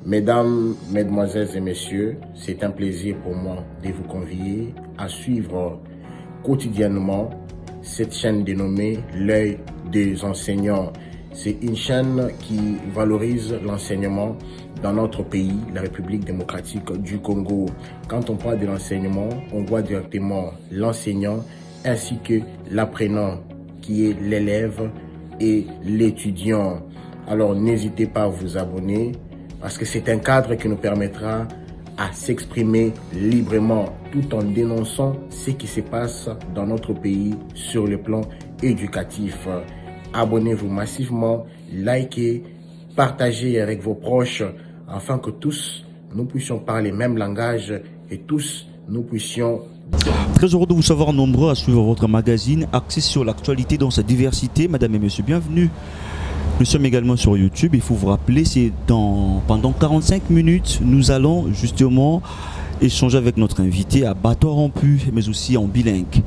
Mesdames, Mesdemoiselles et Messieurs, c'est un plaisir pour moi de vous convier à suivre quotidiennement cette chaîne dénommée L'œil des enseignants. C'est une chaîne qui valorise l'enseignement dans notre pays, la République démocratique du Congo. Quand on parle de l'enseignement, on voit directement l'enseignant ainsi que l'apprenant qui est l'élève et l'étudiant. Alors n'hésitez pas à vous abonner parce que c'est un cadre qui nous permettra à s'exprimer librement tout en dénonçant ce qui se passe dans notre pays sur le plan éducatif. Abonnez-vous massivement, likez, partagez avec vos proches afin que tous nous puissions parler le même langage et tous nous puissions... Très heureux de vous savoir nombreux à suivre votre magazine axé sur l'actualité dans sa diversité. Madame et monsieur, bienvenue. Nous sommes également sur YouTube. Il faut vous rappeler, c'est pendant 45 minutes, nous allons justement échanger avec notre invité à bateau rompu, mais aussi en bilingue.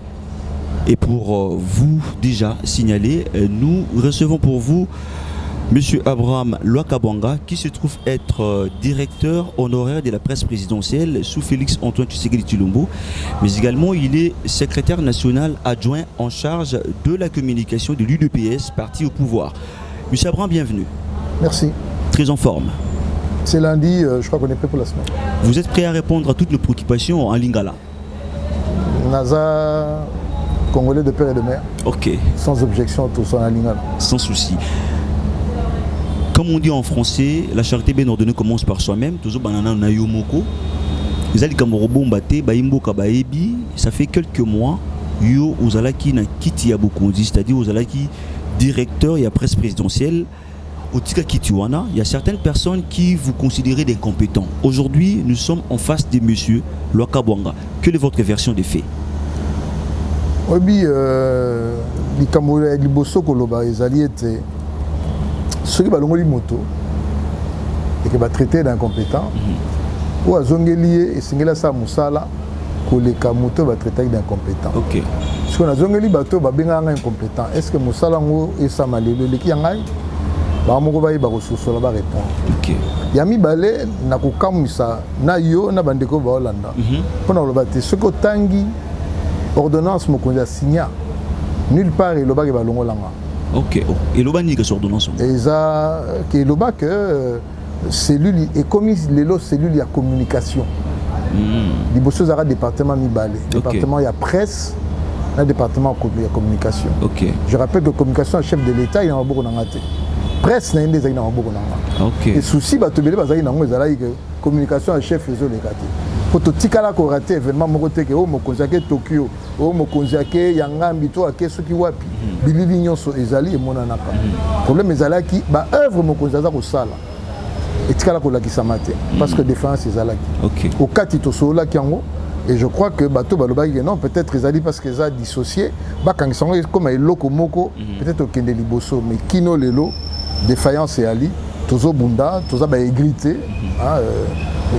Et pour vous déjà signaler, nous recevons pour vous Monsieur Abraham Lwakabwanga, qui se trouve être directeur honoraire de la presse présidentielle sous Félix Antoine Tshisekedi Tshilombo, mais également il est secrétaire national adjoint en charge de la communication de l'UDPS, parti au pouvoir. Monsieur Abraham, bienvenue. Merci. Très en forme. C'est lundi, je crois qu'on est prêt pour la semaine. Vous êtes prêt à répondre à toutes nos préoccupations en lingala? NASA, Congolais de père et de mère. Ok. Sans objection, tout ça en lingala. Sans souci. Comme on dit en français, la charité bien ordonnée commence par soi-même. Toujours banana na yomoko. Ça fait quelques mois, yo ozalaki na kiti ya bokonzi, c'est-à-dire ozalaki directeur et la presse présidentielle. Au Tika Kitiwana, il y a certaines personnes qui vous considérez des compétents. Aujourd'hui, nous sommes en face de monsieur Lwakabwanga. Quelle est votre version des faits? Oui, les Camerounais, les Bosso Koloba, les alliés étaient ceux qui ont les motos et qui ont traité d'incompétents. Ou à Zongeli et Singela Samoussala, que les Kamoto va traiter d'incompétents. Ok. Parce qu'on a Zongeli Bato, va bien incompétent. Est-ce que Moussala et Samalé, les Kiangai, va ressources là-bas répondre. Ok. Yami Balé, n'a qu'aucun missa, n'a yo, n'a bandeko va Hollanda. Pendant le bâti, ce que Tangi, ordonnance, mon conseil signé, nulle part, et le bas va l'ongolanga. Ok. Et le bas n'y a que ordonnance. Et ça, qui est le bas que cellule, et comme les lots cellules, il y a communication. Les bosses à département Mibalé. Département, il y a presse, un département, il y a communication. Ok. Je rappelle que communication, chef de l'État, il y a un beaucoup d'angaté. Presse n'a des aïna beaucoup d'angaté. Ok. Et souci, bah, tu veux dire, que communication, chef, faisait les gâtés. Pour tout tika la raté événement mokote ke o mokonzake Tokyo o mokonzake Yangambi to ake soki wapi bilili nyonso ezali emonanaka problème ezalaki ba œuvre mokonzaza ko sala etika la ko lakisa mate parce que défense ezalaki ok au kati to sola kiango et je crois que bato balobaki non peut-être ezali parce que ça dissocié ba kangisongo comme eloko moko peut-être au kende liboso mais kino lelo défaillance et ali tozo bunda toza ba égrité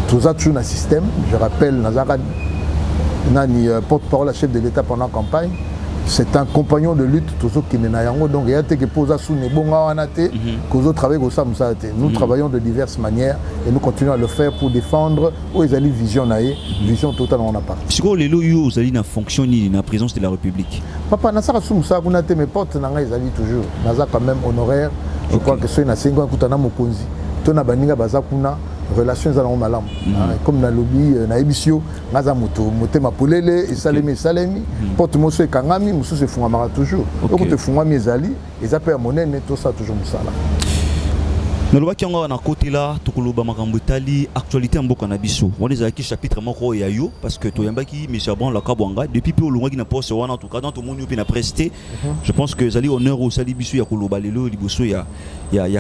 tous toujours un système. Je rappelle Nazara Nani porte-parole chef de l'État pendant la campagne. C'est un compagnon de lutte toujours qui n'est pas donc il y a des qui posent sous les bons anate que autres travaillent au sam ça. Nous travaillons de diverses manières et nous continuons à le faire pour défendre où ils allaient vision vision totale on a pas. Si vous les loyaux vous allez na fonction ni na présence de la République. Papa Nazara sous ça vous n'avez mes portes nanga ils allaient toujours. Nazara quand même honoraire. Je crois que c'est na 5 ans kutana mokonzi. Tona baninga bazakuna relations dans malam comme na lobby na ebisio ngaza moto motema polele et salemi porte moso e kangami moso se funga mara toujours donc te funga miezali et ça peut monene tout ça toujours musala na loba kianga na côté là tokoloba makambo tali actualité mboka na biso on les a qui chapitre moko ya yo parce que to yambaki monsieur Abraham Lwakabwanga depuis peu olongaki na poste wana en tout cas dans tout monde pe na presté je pense que zali honneur au sali biso ya koloba lelo liboso ya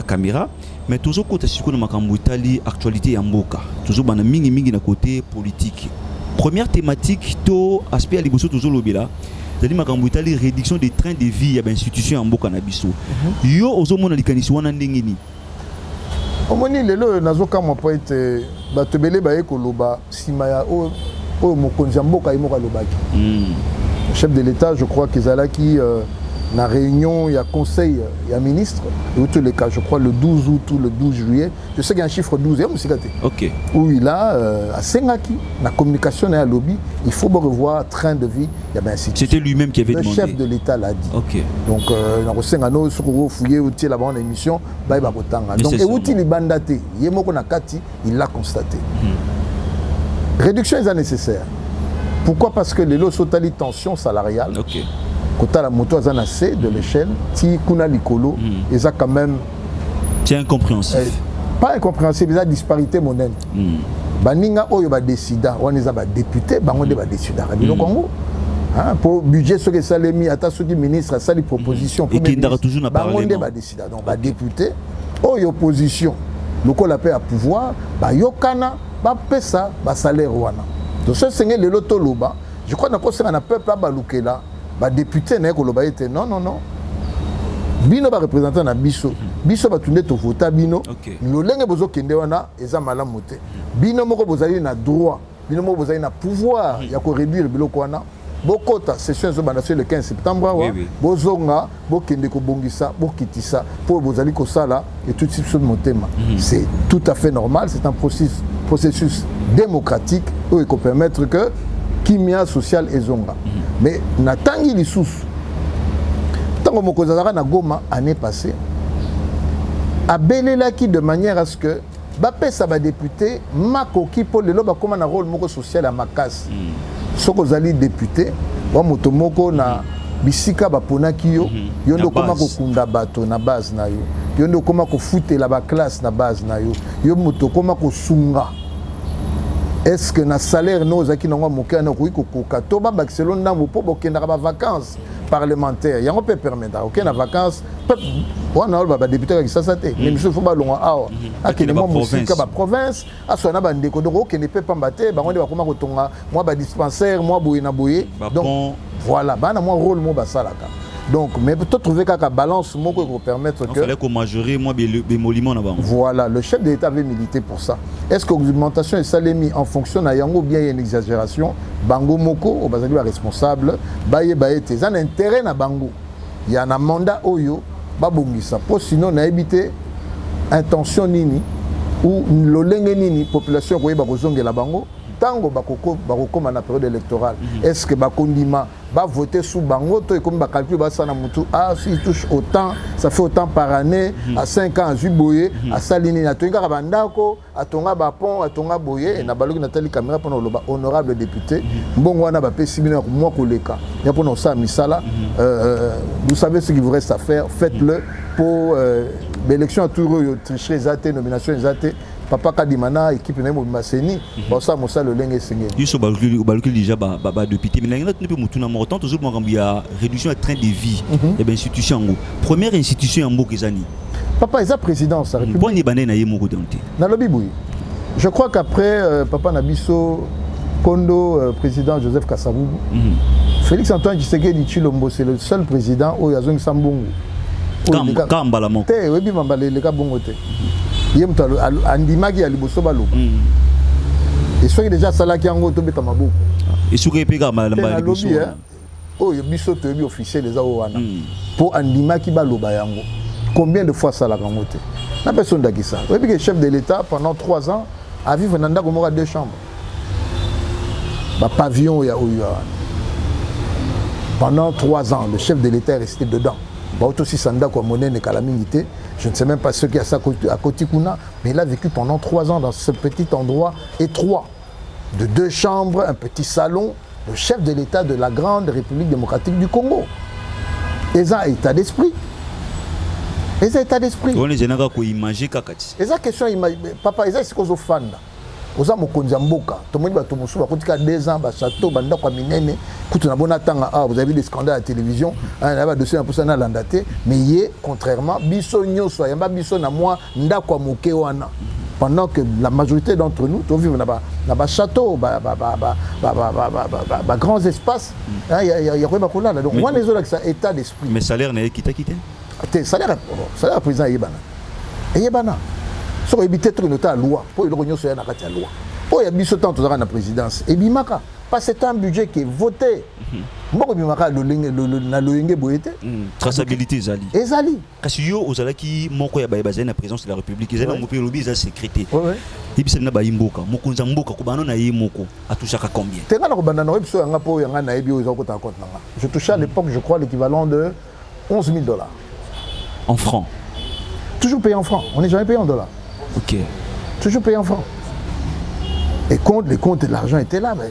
caméra mais toujours côté siko na makambo tali actualité ya mboka toujours bana mingi na côté politique première thématique to aspect liboso toujours lobela zali makambo tali réduction des trains de vie ya ba institution ya mboka na biso yo ozomona likanisi wana ndengeni omoni lelo nazoka mo poète batebele ba ekoloba sima ya o mokonzi mboka imoka lobaki chef de l'État je crois qu'ils allaient qui la réunion, il y a conseil, il y a ministre, et tous les cas, je crois le 12 août ou le 12 juillet, je sais qu'il y a un chiffre 12, ok. Où il a, à Sengaki, la communication et à lobby, il faut revoir train de vie, il y avait un site. C'était lui-même qui avait demandé. Le chef de l'État l'a dit. Ok. Donc, on a Sengano, sur le fouillé, outil là-bas en émission, bah, il va donc, et outil les bandaté, il l'a constaté. Réduction est nécessaire. Pourquoi? Parce que les lots sont à tension salariale. Ok. Quand la moto a assez de l'échelle, si kuna likolo, et ça quand même. C'est incompréhensif. Pas incompréhensible, il y a disparité monnaie. Baninga oyo ba décida, on est ba député, bango de ba décida. Le Congo. Pour budget ce que ça les mis, à ceux qui ministre ça les propositions. Et qui n'aura toujours n'a pas bango de ba décida. Donc ba député, oyo opposition, le ko la paix à pouvoir, ba yokana, ba pesa, ba salaire wana. Donc ce c'est le loto loba. Je crois que nous avons un peuple à Balukela. Ba député na koloba ete non bino ba représentant na biso ba tunde to vota bino lolenge bozo kende wana eza malamu te bino moko bozali na droit bino moko bozali na pouvoir ya ko réduire biloko wana bokota session zo bana sur le 15 septembre wa bozonga bokende ko bongisa bokitisa pour bozali ko sala et tout type de motema c'est tout à fait normal, c'est un processus démocratique où il peut permettre que kimia social ezonga. Mais natangi lisusu tango mokozazaka na Goma année passée abelelaki de manière à ce que bapesa ba député makoki po lelo bakoma na rôle moko social à makasi soko zali député wa moto moko na bisika baponaki yo yo ndo koma kokunda bato na base na yo yo ndo koma kofutela ba classe na base na yo yo moto koma kosunga. Est-ce que na salaire nous qui n'ont pas na kuiko kokato ba selon ndambo po bokenda ba vacances parlementaires yango peut permettre OK na vacances on a ba député qui ça té mais monsieur faut ba longa awa akene mo musika ba province asona ba ndeko donc OK ne peut pas mbaté ba ngone ba koma kotonga moi ba dispensaire moi boye na boye donc voilà ba na moi rôle mo ba salaka. Donc, mais peut-être trouver qu'à balance, moi, pour permettre que. Il fallait qu'on majorer, moi, bémoliments là-bas. Voilà, le chef de l'État avait milité pour ça. Est-ce que l'augmentation est salémi en fonction d'un yango ou bien il y a une exagération? Bango Moko, au Bazali, responsable, Baye Baete, il y a un intérêt à Bango. Il y a un mandat Oyo, Babongisa. Pour sinon, on a évité intention nini ou l'olenge nini, population, qui est la Bango. Tango bakokoma na période électorale est-ce que bakondima va voter sous bango to comme ba calcul ba sana mutu si touche autant ça fait autant par année à 5 ans à Zuboye à Salini na tonga bandako à tonga ba pont à tonga boye na baloki na tali caméra pour le honorable député mbongo wana ba pesi bino moi koleka ya pour no sa misala vous savez ce qu'il vous reste à faire, faites-le pour l'élection à tour tricherie zate nomination zate Papa Kadimana, équipe de Masséni, pour ça, moi, ça, le lingue est signé. Il y a déjà des députés, mais il y a toujours une réduction de train de vie. Il y a une institution. Première institution en Mokezani. Papa, il y a présidence. Pourquoi il y a Je crois qu'après Papa Nabiso, Kondo, président Joseph Kassabou, Félix Antoine Tshisekedi Tshilombo, c'est le seul président où il y a un Sambongo. Kambalamon. Oui, Mambale, le Kabongo. Andimaki ya liboso balo et soki déjà salaki yango to beta maboko et soki epeka malamba liboso oh biso to bi officiel les awana pour andimaki baloba yango combien de fois salaka yango te na personne d'akisa oui que chef de l'État pendant 3 ans a vivre dans ndako moko 2 chambres ba pavillon ya oyo pendant 3 ans le chef de l'État est resté dedans. Je ne sais même pas ce qu'il y a ça à Kotikuna, mais il a vécu pendant 3 ans dans ce petit endroit étroit, de 2 chambres, un petit salon, le chef de l'État de la grande République démocratique du Congo. Et ça, état d'esprit. Et ça, état d'esprit. Et ça, question, papa, et ça, c'est qu'on a fan. Oza mokonzi mboka tomoni bato mosu bakotika 2 ans ba château banda kwa minene kutu na bona tanga vous avez des scandales à la télévision na ba dossier na posa na landate mais yé contrairement biso nyoso yamba biso na moi ndako moke wana pendant que la majorité d'entre nous to vivre na ba château ba grands espaces ya quoi ba kolala donc moi les autres ça état d'esprit mais salaire n'est quitté salaire président yebana so éviter truc nota loi pour le réunion sur la loi oh ya biso tant la présidence et bimaka Parce que c'est un budget qui est voté. Traçabilité Zali. Ezali. Parce que yo ozalaki moko ya bayebaza na présidence de la République, ils ont mopé lobby za sécurité. Ouais. Ibisa na bayimboka, mokonza mboka ko bano na yemoko atouchaka combien? Tenga na ko banda na biso yanga po yanga na yebi ozo kota compte nanga. Je touchais à l'époque, je crois, l'équivalent de $11 000. En francs. Toujours payé en francs. On n'est jamais payé en dollars. OK. Toujours payé en francs. Et les comptes et l'argent étaient là, mais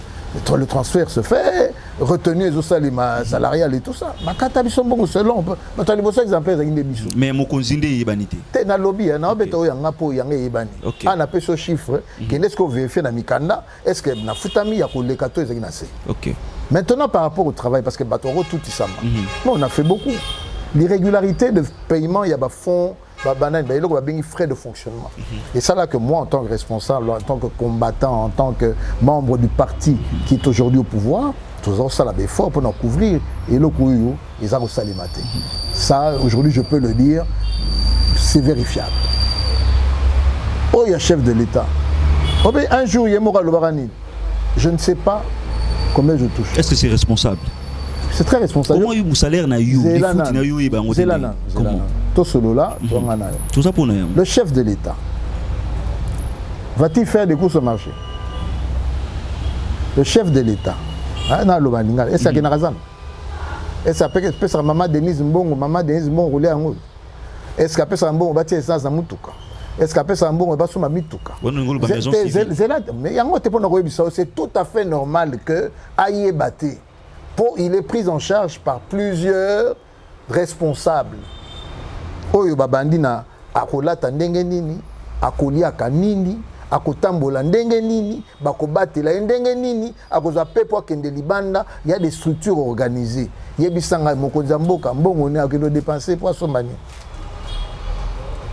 le transfert se fait, retenu les salariés salariales et tout ça. Ma carte sont bon selon. Mais tu as les beaux exemples avec des bisous. Mais mon conzinde yebanité. T'es dans le lobby, na obeto yanga po yanga yebani. On a payé ce chiffre. Qu'est-ce qu'on vérifie na mikanda? Est-ce que na futami ya ko le kato ezaki na se? OK. Maintenant par rapport au travail, parce que batoro tout ça. On a fait beaucoup. L'irrégularité de paiement, il y a des fonds, il y a des frais de fonctionnement. Et ça là que moi, en tant que responsable, en tant que combattant, en tant que membre du parti qui est aujourd'hui au pouvoir, tout ça là des efforts pour nous couvrir et le coup ils ont salimaté. Ça aujourd'hui je peux le dire, c'est vérifiable. Oh il y a chef de l'État. Oh ben un jour il y a Moral Barani. Je ne sais pas combien je touche. Est-ce que c'est responsable? C'est très responsable. Comment you salaire na you? Comment? Tout cela là, tout ça pour nous. Le chef de l'État va-t-il faire des courses au marché? Le chef de l'État, est-ce qu'il y a Razan? Est-ce qu'il y a maman Denise Mbongo, maman Denise Mbongo roulé en haut? Est-ce qu'il y a Mbongo bâti essence à Moutuka? Est-ce qu'il y a Mbongo bâti à Mituka? Mais c'est tout à fait normal que Aïe Baté. Il est pris en charge par plusieurs responsables. Oyo babandina akolata ndenge nini, akoliaka nini, akotambola ndenge nini, bakobatela ndenge nini, akozwa pepo akende libanda, il y a des structures organisées. Yebisanga mokonza mboka mbongo ne akendo dépenser pour somani.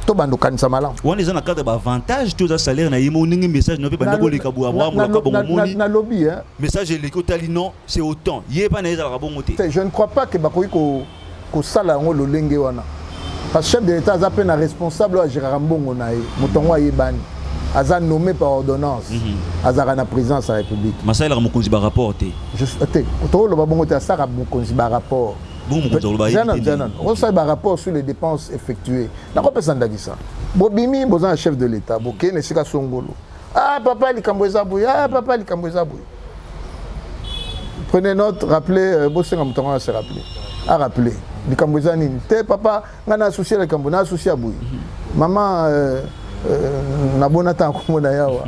To bando kanisa malam. On est dans un cadre d'avantage tout ça salaire na yemo ningi message no pe bando le kabu Abraham la kabu moni. Na lobby hein. Message le kotali non, c'est autant. Yeba na ezala bongote. Je ne crois pas que bakoyi ko sala ngo lo lenge wana. Parce que le chef de l'État est un responsable à Gérard Mbongo Nae, Moutongo Ayebani, a nommé par ordonnance, à la présidence de la République. Mais ça, il a un rapport. Je suis un rapport. On a un rapport sur les dépenses effectuées. D'accord, personne n'a dit ça. Bobimi, vous êtes un chef de l'État. Ah, papa, il Kambouezabouy. Ah, papa, il Kambouezabouy. Prenez note, rappelez, Bossé Moutongo s'est rappelé. À rappeler. Les Cambouezanines, papa, on a associé les Cambouezans, on a associé à Bouy. Maman, na bonata comme on a yawa.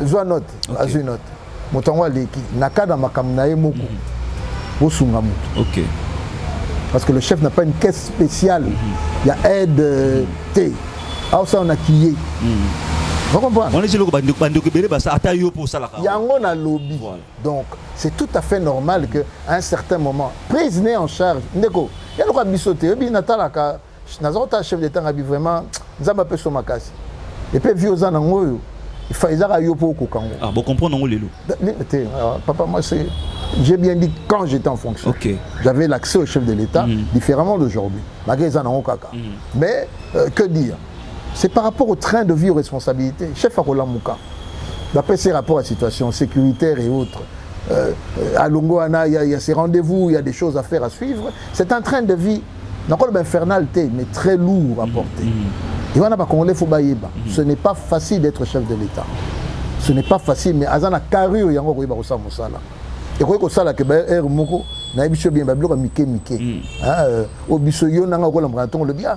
Zoa note, azu note. Motanwa leki, nakada makamnae moko. Bosungamu. OK. Parce que le chef n'a pas une caisse spéciale. Il y a aide T. Alors ça on a qui vous comprenez? On est sur le bandokebele basa atayo pour ça là. Yango na lobby. Donc c'est tout à fait normal que à un certain moment prise en charge ndeko ya lokwa bisote bi natala ka nazota chef d'état ngabi vraiment nzamba pe somakasi. Et puis vieux en ngoyo il faut izaka yo pour kokango. Ah bon comprendre ngo lelo. Papa moi c'est j'ai bien dit quand j'étais en fonction. OK. J'avais l'accès au chef de l'État différemment d'aujourd'hui. Malgré ça nango kaka. Mais que dire? C'est par rapport au train de vie aux responsabilités. Chef Akola Mouka, d'après ses rapports à la situation sécuritaire et autres, à Longoana, il y a ces rendez-vous, il y a des choses à faire, à suivre. C'est un train de vie, infernal, mais très lourd à porter. Et on a pas qu'on les faut baïba. Ce n'est pas facile d'être chef de l'État. Ce n'est pas facile, mais Azana carrure, il y a encore eu ça, Moussala. Et quoi ça là que er moko na biso bien ba bloka mike au biso yo nanga ko lambraton le bien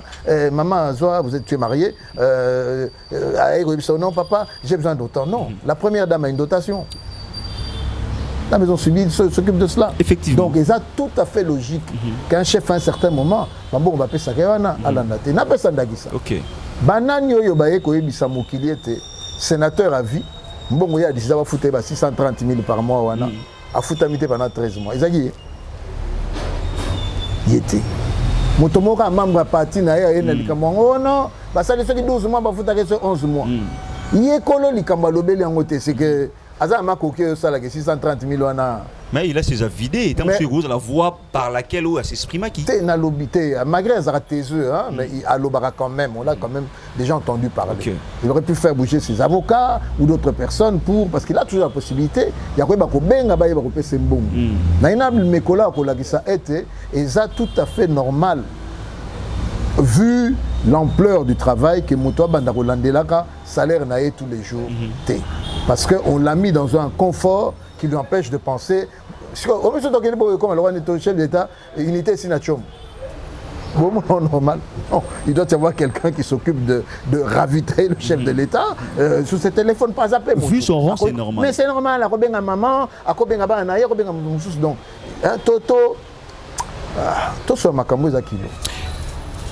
maman Zoa vous êtes marié non papa j'ai besoin d'autant non la première dame a une dotation la maison civile s'occupe de cela effectivement donc c'est tout à fait logique qu'un chef à un certain moment on va appeler ça wana alandate na pesa ndagisa OK banani yo baye ko yebisa mokili était sénateur à vie mbongo ya disa ba fouté ba 630 000 par mois wana a foutamité pendant 13 mois. Ils y était. Motomoka membre parti na ya na likambo oh non, ba ça les 12 mois ba foutamité 11 mois. Yekolo likambo lobeli ngote c'est que Azama Koké, ça, la 630 000 wana. Mais il a ses avidés, tant que la voix par laquelle il s'exprime qui. T'es nalobité, malgré tes œufs, mais il a l'obara quand même, on l'a quand même déjà entendu parler. Okay. Il aurait pu faire bouger ses avocats ou d'autres personnes pour, parce qu'il a toujours la possibilité, il y a quoi bako benga ba yeba kopé sembong. Na ina mekola ko la ça été et ça tout à fait normal vu l'ampleur du travail que Moto Banda Rolandelaka salaire naé tous les jours té. Parce qu'on l'a mis dans un confort qui lui empêche de penser. Au même temps qu'il est comme le chef d'État, unité Sinachom. Bon, normal. Non, il doit y avoir quelqu'un qui s'occupe de ravitrer le chef de l'État sur ses téléphones, pas zappé. Vu son rang, c'est normal. Mais c'est normal. À Robin à maman, à Robin à Banaï, à Robin à Moussous. Donc, Toto, tout ça m'a camoué à kilo.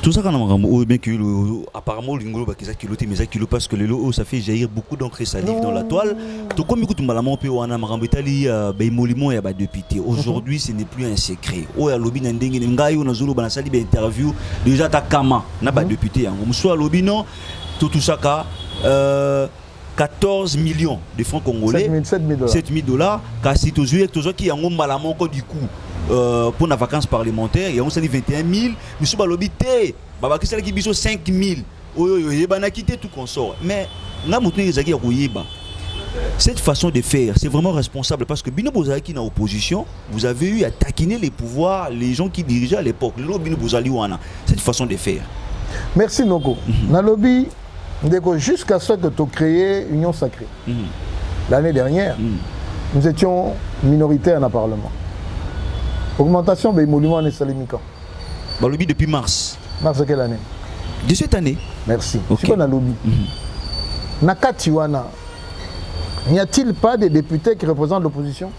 Tout ça, apparemment, l'ingolo mais kilo parce que le lot, ça fait jaillir beaucoup d'encre salive dans la toile. Tout comme écoute, malamon peut on a marambetali, molimo et député. Aujourd'hui, ce n'est plus un secret. Oh, ya lobby n'endenge n'engayo na zolo bana sali interview déjà ta kama na ba député. On soit lobby non, tout ça 14 millions de francs congolais, 7 000 $. Car si tu joues, qui ont malamon du coup. Pour les vacances parlementaires, il y a 21 000, nous sommes à l'obité, il y a 5 000, il y a quitté tout consort. Mais cette façon de faire, c'est vraiment responsable parce que Bino Bozaki dans l'opposition, vous avez eu à taquiner les pouvoirs, les gens qui dirigeaient à l'époque. Cette façon de faire. Merci Noko. Dans le lobby, jusqu'à ce que tu aies créé Union Sacrée. L'année dernière, nous étions minoritaires dans le Parlement. Augmentation des émoluments en Salimika. Le lobby depuis mars. Mars de quelle année? De cette année. Merci. Okay. C'est quoi le lobby? Nakatiwana, n'y a-t-il pas des députés qui représentent l'opposition?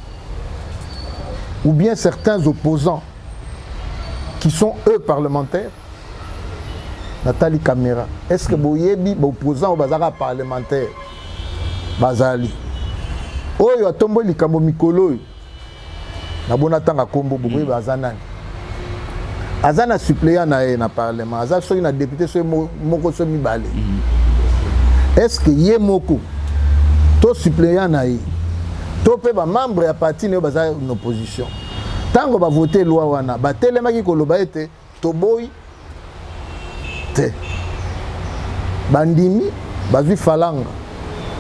Ou bien certains opposants qui sont eux parlementaires? Nathalie Kamera. Est-ce que Boyebi, opposant au bazar parlementaire? Bazali. Oh, il y a tombé les Kambo Mikolo. Nabonatanga Kombo Boboy Bazanani. Azana suppléant na parlement. Azana soit une député soit moko soit mibale. Est-ce que yé moko to suppléant na yi to pe ba membre ya parti ne baza une opposition. Tango ba voter loi wana ba telemaki ko loba ete to boy te. Bandimi bazui falanga.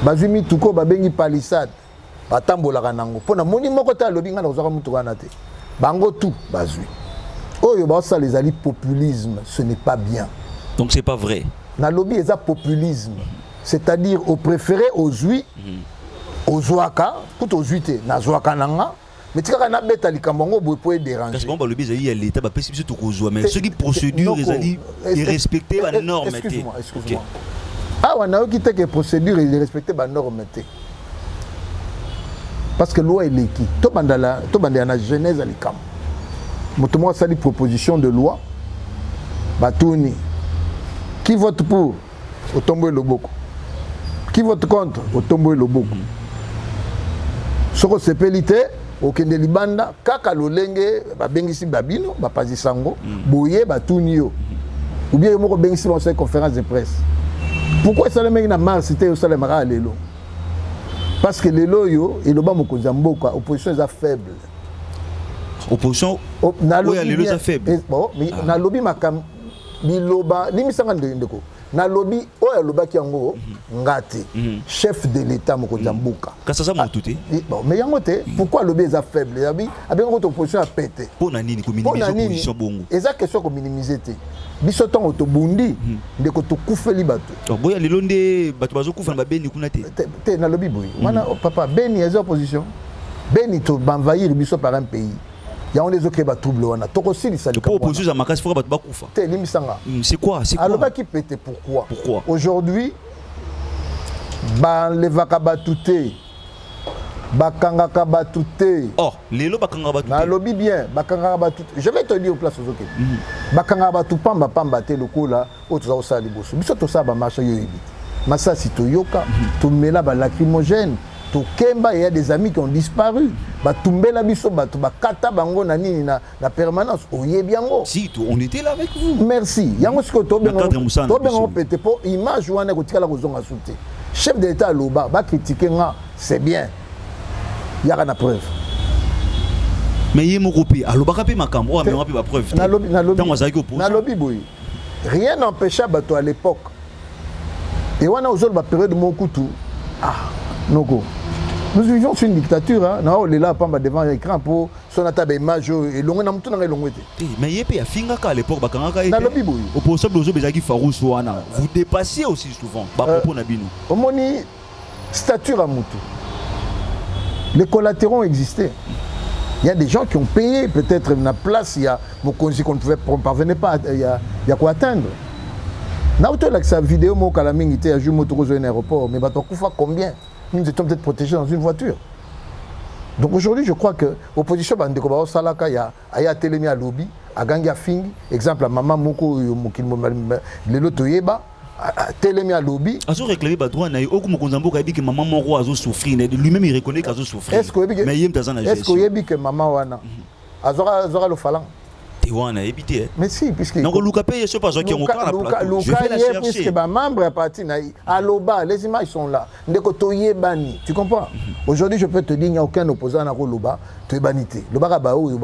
Bazui mituko ba bengi palissade. Batambolaka nango pona moni moko ta lobi ngana kozaka mutu wana te bango tout bazui oyo ba ça les alliés populisme ce n'est pas bien donc c'est pas vrai na lobi eza populisme c'est-à-dire au préféré aux huit aux zoaka tout aux huit na zoaka nanga mais tika na beta likambo bo po déranger parce que bon ba lobi ezali ya l'état ba pesi biso to kozwa mais ceux qui procédure ezali respecter ba norme te excuse-moi ah wana o kiteke procédure et respecter ba norme te. Parce que loi est l'équipe. Tout le monde est la genèse à l'ICAM. Moi, ça dit proposition de loi. Batouni. Qui vote pour? Au tombeau le boko. Qui vote contre? Au tombeau le boko. Soko sepelité, au kende libanda, kaka lolenge, bengisi babino, bapazisango, boye, batouni yo. Ou bien yomoko bengisi dans cette conférence de presse. Pourquoi ça le mec n'a mal cité au salemara à l'élo? Parce que les loyaux et le bas mokozamboka opposition est faible. Opposition. Les lois sont faibles. Bon, mais na lobby makam biloba limisanga ndeko. Na lobby oya loba ki yango ngati chef de l'état mokozamboka. Kasa ça motuté. Bon, mais yango te pourquoi lobby est faible? Abi ngoko opposition a pété. Pour na nini ko minimiser opposition bongo. Eza question ko minimiser te. Biso ton otobundi ndeko to kufeli bato. Boya lelo nde bato bazo kufa na beni kuna te. Te na lobby boy. Wana papa beni eza opposition. Beni to banvahir biso par un pays. Il y a des autres qui ont trouble. Pas opposition à ma case, il faut que tu c'est quoi? Alors, qui pète pourquoi? Pourquoi? Aujourd'hui, les vakabatouté, bakangaka batouté. Oh, les lots bakangaka batouté. Na lobby bien, bakangaka batouté. Je vais te dire au place aux autres. Bakangaka batou pamba pamba te le coup là, autres au sali bosso. Biso to ça ba marché yoyi. Massa si to yoka, to mela ba lacrymogène. To Kemba, il y a des amis qui ont disparu. Ba tumbela biso ba to ba kata bango na nini na permanence. Oye biango. Si, on était là avec vous. Merci. Yango siko to bengo pété pour image wana ko tikala ko zonga souté. Chef de l'état loba ba critiquer nga, c'est bien. il y a une preuve. Mais il y a mon copie. Alors, il y a ma caméra, mais il y a preuve. Rien n'empêchait à l'époque. Et on a aujourd'hui la période de Mokutu. Ah, Nogo. Nous vivions sur une dictature. On est là devant l'écran pour son attaque image et l'on a tout dans les longues. Mais il y a finga à l'époque. Au possible, vous dépassez aussi souvent. Au moni statut à Moutou. Les collatéraux existaient. Il y a des gens qui ont payé peut-être une place. Il y a mon conseil qu'on ne parvenait pas. Il y a quoi atteindre. Avec sa vidéo, mon calaming était à jouer à un aéroport. Mais combien? Nous étions peut-être protégés dans une voiture. Donc aujourd'hui, je crois que l'opposition, il y a Télémi à lobby, à Gangia Fing, exemple à Maman Moko, Lelo Toyeba, Télémi à lobby. Azo réclamé droit na yo ko Konzambo ka dit que maman Moko a souffrir, lui-même il reconnaît qu'il a souffrir. Est-ce que dit que maman wana azora le falang? Mais si, puisque. Donc, Luka paye, je sais pas, je vais la chercher. Puisque ma membre est parti, à l'Oba, les images sont là. Tu comprends? Aujourd'hui, je peux te dire, il n'y a aucun opposant à l'Oba, tu es banité. Le Barabao, le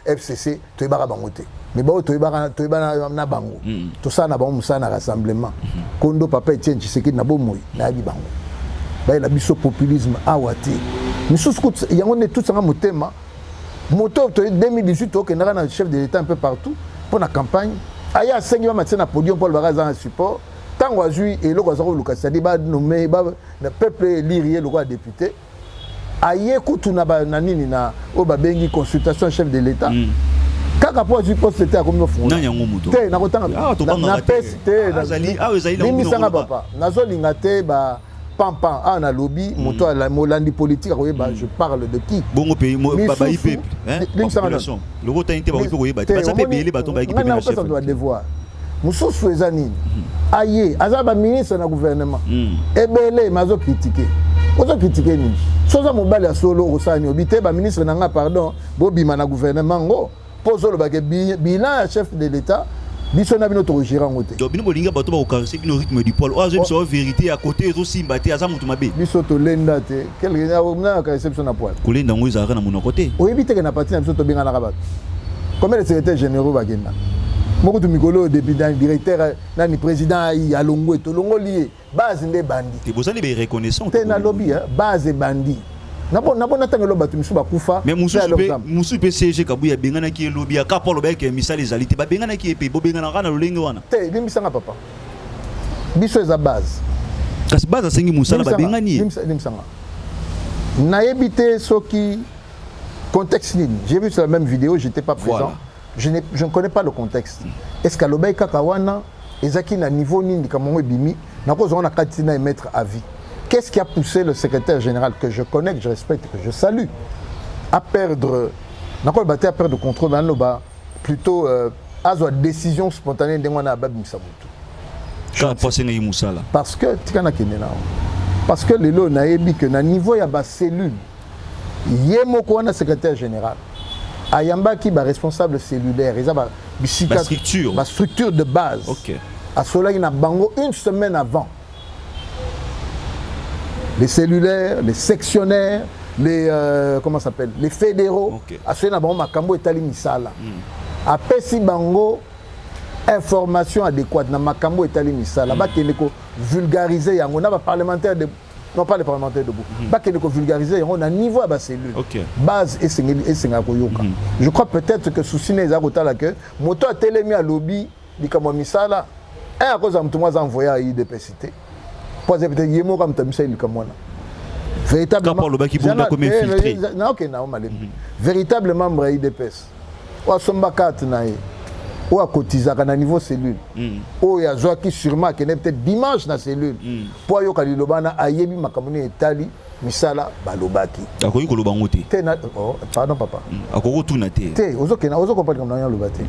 FCC, tu es Barabangoté. Mais tu es Barabango. Tout ça, c'est un rassemblement. Kondo, papa, Etienne, tu sais qu'il n'a pas de moui, il n'a pas de il a mis ce populisme à Wati. Mais il y a tout ça dans mon thème. Moto 2018, il y a un chef de l'État un peu partout pour la campagne. Il y a 5 ans maintenant, podium pour le support. Tant que j'ai eu le Lucas, c'est-à-dire nommé le peuple lirier le roi député. Il y a une consultation chef de l'État. Quand rapport du poste était à combien de fois? Non, il y a un moto. Pampan, on a lobby, moto à la Molandi politique, je parle de qui? Bon pays, Baba peuple, population. Le rôle t'inté va y battre. Pas ça payer les bâtons avec les chefs. On doit devoir. Moussou Souezani, aïe, azaba ministre dans le gouvernement. Ebele, mazo critiquer. Ozo critiquer ni. Soza mobile à solo Rosani, obité ba ministre nanga pardon, bobi mana gouvernement ngo. Poso le baguette bilan chef de l'État. Biso na bino to gérant ngote. Donc bino bolinga bato ba okanse bino rythme du pôle. Ozo biso vérité à côté zo simbate aza mutu mabe. Biso to lenda te. Quel na ka réception na poil. Kolenda ngo izaka na muno côté. O éviter que na parti na biso to benga na rabat. Combien de secrétaires généraux bagenda? Moko to mikolo député directeur na ni président ya longo to longo lié base ndé bandi. Te bosani be reconnaissant. Te na lobby base bandi. Nabona tangelo batu misu bakufa. Mais musu pe CG kabuya bengana ki lobby ka polo ba ke misali zalite ba bengana ki pe bo bengana kana lolenge wana. Te limisanga papa. Biso eza base. Kasi base asengi musala ba bengani. Limisanga. Na ebité soki contexte ni. J'ai vu sur la même vidéo, j'étais pas présent. Voilà. Je ne connais pas le contexte. Est-ce qu'à l'obey kakawana ezaki na niveau ni ndikamongo bimi na ko zona katina et mettre à vie. Qu'est-ce qui a poussé le secrétaire général que je connais, que je respecte, que je salue, à perdre, à perdre contrôle, plutôt à une décision spontanée de moi Abab Moussamoutou. Parce que les lots n'aient que na niveau il y a ba cellule, yemoko na secrétaire général, ayamba qui ba responsable cellulaire, ils a ba structure de base. OK. À cela il a bango une semaine avant. Les cellulaires, les sectionnaires, les comment s'appelle, les fédéraux. À ce moment makambo etali misala. Après si bango information adéquate na makambo etali misala, ba keleko vulgariser yango na ba parlementaire de non pas les parlementaires debout. Ba keleko vulgariser yango na niveau ba cellule. Base et senga koyoka. Je crois peut-être que souci ne ezakota la que moto a télémi à lobby likamo misala. Un à cause de moi envoyé à IDPCT. Véritablement, véritablement, IDPS. Ou à Sombakat, ou à Kotizaka, à niveau cellule. Ou à Zoaki sûrement, qui n'est peut-être dimanche dans la cellule. Pour Yoka Lilobana, Ayebi, Makamoni, Etali, Misala, Balobaki. Akoyi Kolobangote. Pardon, papa. Akoko Tunate. Ozo comprendre comme Lobate.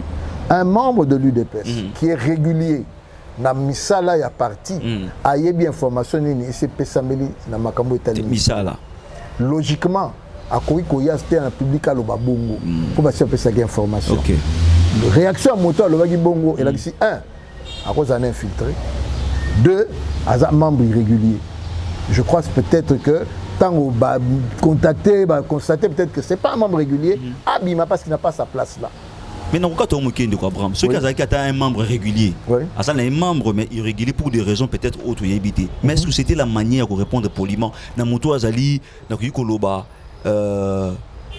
Un membre de l'UDPS qui est régulier. Na misala ya parti ayebi information ni ECP Sameli na makambo etali misala logiquement akoyi koya c'était en public à lobabongo pour passer cette information. OK. Réaction moto lobaki bongo et là ici 1 à cause d'un infiltré, 2 à membre irrégulier. Je crois peut-être que Tant bah contacter, bah constater peut-être que c'est pas un membre régulier, abima parce qu'il n'a pas sa place là. Mais non, quand on de quoi Abraham, ceux qui ont un membre régulier, ça un membre mais irrégulier pour des raisons peut-être autres y habiter. Mais est-ce que c'était la manière de répondre poliment? Na moto azali, na koloba,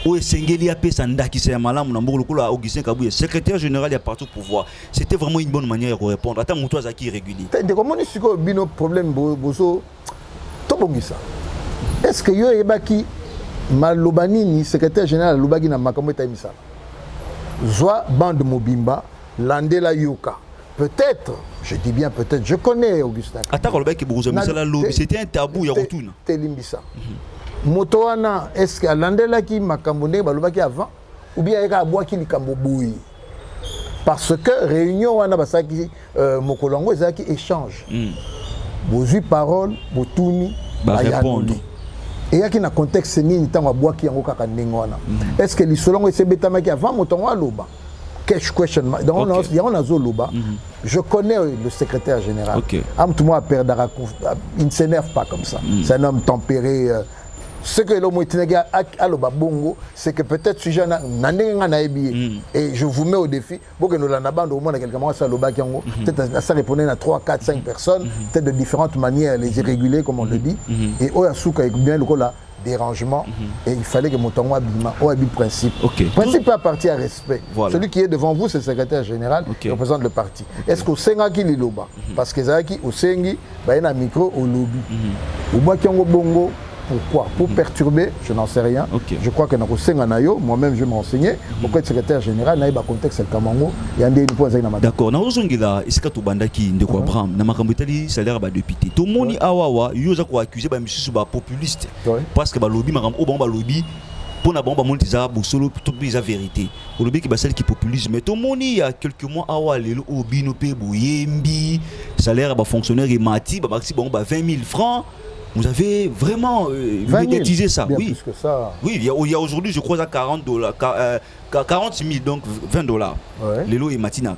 ou Sengeli a payé Sanda qui s'est malade, na mbolo kola Augustin Kabouye, secrétaire général et parti au pouvoir. C'était vraiment une bonne manière de répondre. Attends, moto azaki irrégulier. De comment est-ce que bino problème bozo to bongisa? Est-ce que yo ebaki malobani ni secrétaire général lobaki na makambo taimisa? Zwa bande Mobimba, Landela Yoka. Peut-être, je dis bien peut-être, je connais Augustin. Attends, c'était un tabou, Yarotuna. Telimbisa. Motoana, est-ce que Landela qui m'a cambonné, balobaki avant, ou bien il y a bois qui l'icamboboui? Parce que réunion, on a basaki Mokolongo, c'est qui échange. Vous avez parole, vous tournez, répondre. Et il y a un contexte ni tant à bois qui en kaka ndengona. Est-ce que les selon ese betama qui avant moton wa loba? Cash question. Donc il y a un loba. Je connais le secrétaire général. Am tout moi perdre il ne s'énerve pas comme ça. C'est un homme tempéré. Ce que l'homme à loba bongo, c'est que peut-être si j'ai et je vous mets au défi, pour que nous l'anabandons au moins quelqu'un ça loba qui en peut-être ça répondait à 3, 4, 5 personnes, peut-être de différentes manières, les irréguliers comme on le dit, et Oyasuka est bien le là dérangement et il fallait que mon temps abîme principe. Principe à partir à respect. Celui qui est devant vous c'est le secrétaire général qui représente le parti. Est-ce qu'au Senga qui li loba parce que Zaki au Sengi bah il y a un micro au lobby. Au moins qui ont bongo. Pourquoi? Pour perturber, je n'en sais rien. Je crois que moi-même je vais me renseigner. Pourquoi le secrétaire général n'a pas contexte le Kamango et un des points. D'accord. Nous avons dit là, est-ce que tu as dit que Abraham n'a pas dit salaire de député. Tout le monde awawa, il y a accusé de monsieur populiste parce que le lobby m'a lobby pour na bomba monte za solo tout bisa vérité. Le lobby qui est celle qui populise mais tout le monde il y a quelques mois awale le obino pe boyembi salaire ba fonctionnaire et mati ba maxi bon 20 000 francs. Vous avez vraiment médiatisé ça. Bien Oui, plus que ça. Oui, il y a aujourd'hui, je crois, à $40, 40 000, donc $20. Les lots et matin à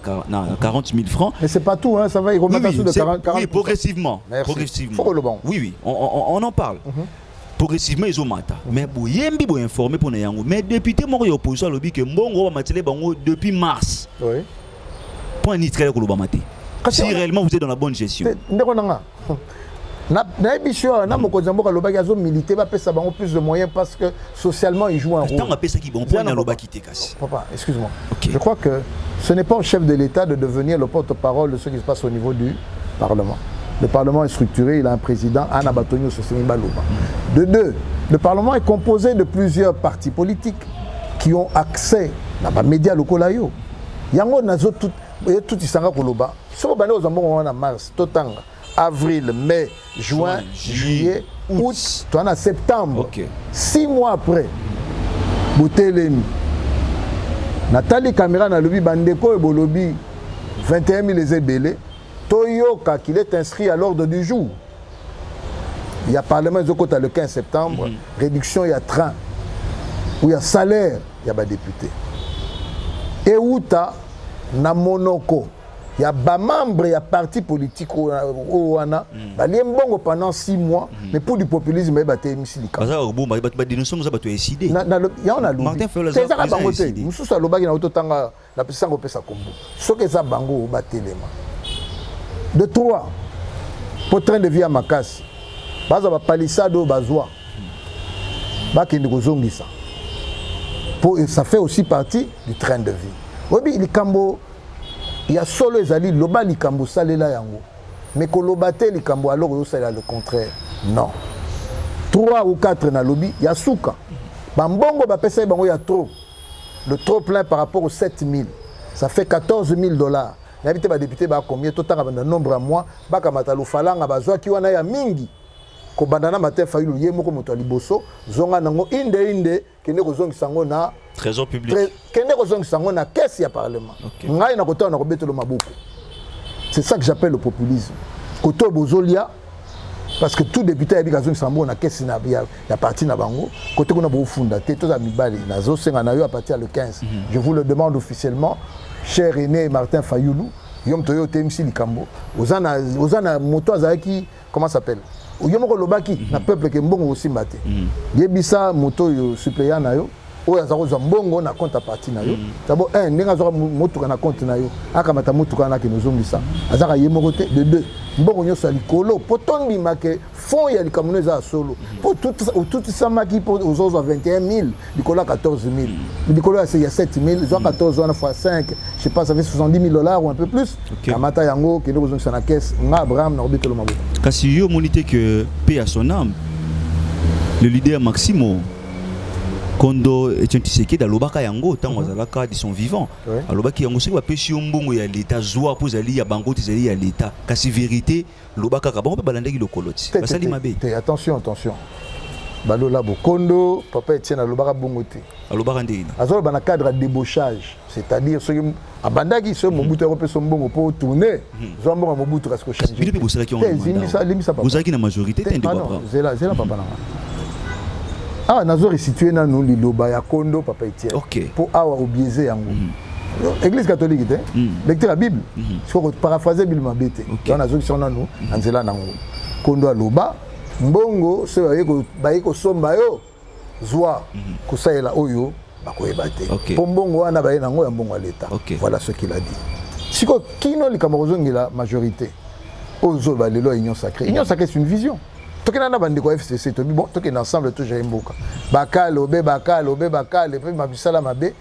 40 000 francs. Mais c'est pas tout, hein, ça va, il remet oui, de 40. Oui, progressivement. Progressivement. Faut le bon. Oui, on en parle. Progressivement, ils ont matin. Mais pour yembi pour informer pour n'ayant. Mais député moi opposition lobby que Mbongo va matele bango depuis mars. Oui. Point ni très le maté. Si réellement vous êtes dans la bonne gestion. Na mokozambo kalobaki azo militer ba pesa bango plus de moyens parce que socialement il joue un rôle. Tant on pesa qui bon point na loba kité kasi. Papa, excuse-moi. Je crois que ce n'est pas au chef de l'État de devenir le porte-parole de ce qui se passe au niveau du Parlement. Le Parlement est structuré, il a un président, Anna Batonio Sosemi Baloba. De deux, le Parlement est composé de plusieurs partis politiques qui ont accès à les médias locaux là yo. Yango nazo tout isanga koloba. So bana ozambo na mars totanga. Avril, mai, juin, juillet, août, tu en as septembre. 6 mois après, Boutelemi. Nathalie Caméra na lobby Bandeko et Bolobi 21 000 les ébélés. Toyoka qu'il est inscrit à l'ordre du jour. Il y a Parlement le 15 septembre, réduction, il y a train, où il y a salaire, il y a des députés. Et où tu as na Monoko. Il y a des membres, il y a partis politiques au Wana. Il y a bon pendant 6 mois, mais pour du populisme, il y a des décisions. Il y a un lobby. C'est ça qui est décidé. Nous sommes lobby qui a été ce que ça bango de 3 pour train de vie à Makassi. Baza ba palissado bazwa. Ba kende kozongisa. Pour ça fait aussi partie du train de vie. Oui, il kambo il y a solo ezali loba likambo salela yango. Mais ko lobate likambo alors yo sala le contraire. Non. 3 ou 4 na lobby, il y a souka. Bambongo ba pesa bango ya trop. Le trop plein par rapport aux 7 000. Ça fait $14 000. N'habite ba député ba combien total na nombre à mois, ba kamata lo falanga bazwa ki wana ya mingi. Ko bandana matin fayilu ye moko moto liboso, zonga nango inde kende ko zongisa ngo na trésor public. Kende ko zongisa ngo na caisse ya parlement. Ngai na kota na ko betelo maboko. C'est ça que j'appelle le populisme. Koto bozolia parce que tout député a dit que Sambo na caisse na ya parti na bango, côté qu'on a beau funda té to za mibali na zo senga na yo à partir le 15. Je vous le demande officiellement, cher René Martin Fayoulou, yom toyo temsi likambo. Ozana moto azaki comment s'appelle? oyomoko lobaki na peuple ke mbongo osimba te yebisa moto yo suppléant na yo oyo aza kozwa mbongo na compte à partie na yo d'abord un ndenge azwaka motuka na compte na yo akamata motuka wana kende ozongisa azaka ye moko te de deux mbongo nyonso ya likolo po tondima ke fond ya likambo eza solo po tout samaki po ozozwa 21 000 likolo ya 14 000 likolo ya 7 000 zwa 14 wana fois 5 je sais pas ça fait 70 000 $ ou un peu plus kamata yango kende kozongisa na caisse nga Abraham na obetelo maboko kasi yo monite que paix à son âme le leader Maximo Kondo Etienne Tshisekedi alobaka yango tango azalaka de son vivant alobaki yango soki bapesi yo mbongo ya l'état zwa po ezali ya bango ezali ya l'état kasi vérité lobaka ka bango pe balandaki lokolo ti basali mabe attention balola bo Kondo papa Etienne alobaka bongo te alobaka ndeni azoloba na cadre de débauchage c'est-à-dire soki abandaki so Mobutu akopesa mbongo po tourner zwa mbongo Mobutu kasi ko changer bino pe bosalaki yango bozalaki na majorité te ndeko zela papa na ah nazo resituer na nous liloba ya Kondo papa Etienne pour awa obiaiser yango église catholique te lecteur la bible faut paraphraser bible mabete on nazo qui sont na nous anzela nango Kondo aloba mbongo se baye ko somba yo zwa ko saela oyo bakoyeba te po mbongo wana baye nango ya mbongo ya l'état voilà ce qu'il a dit siko kino likamozongi la majorité ozo ba lelo union sacrée c'est une vision tokena na bandeko FCC to bon tokena ensemble to j'ai mboka bakale et puis mabisala mabe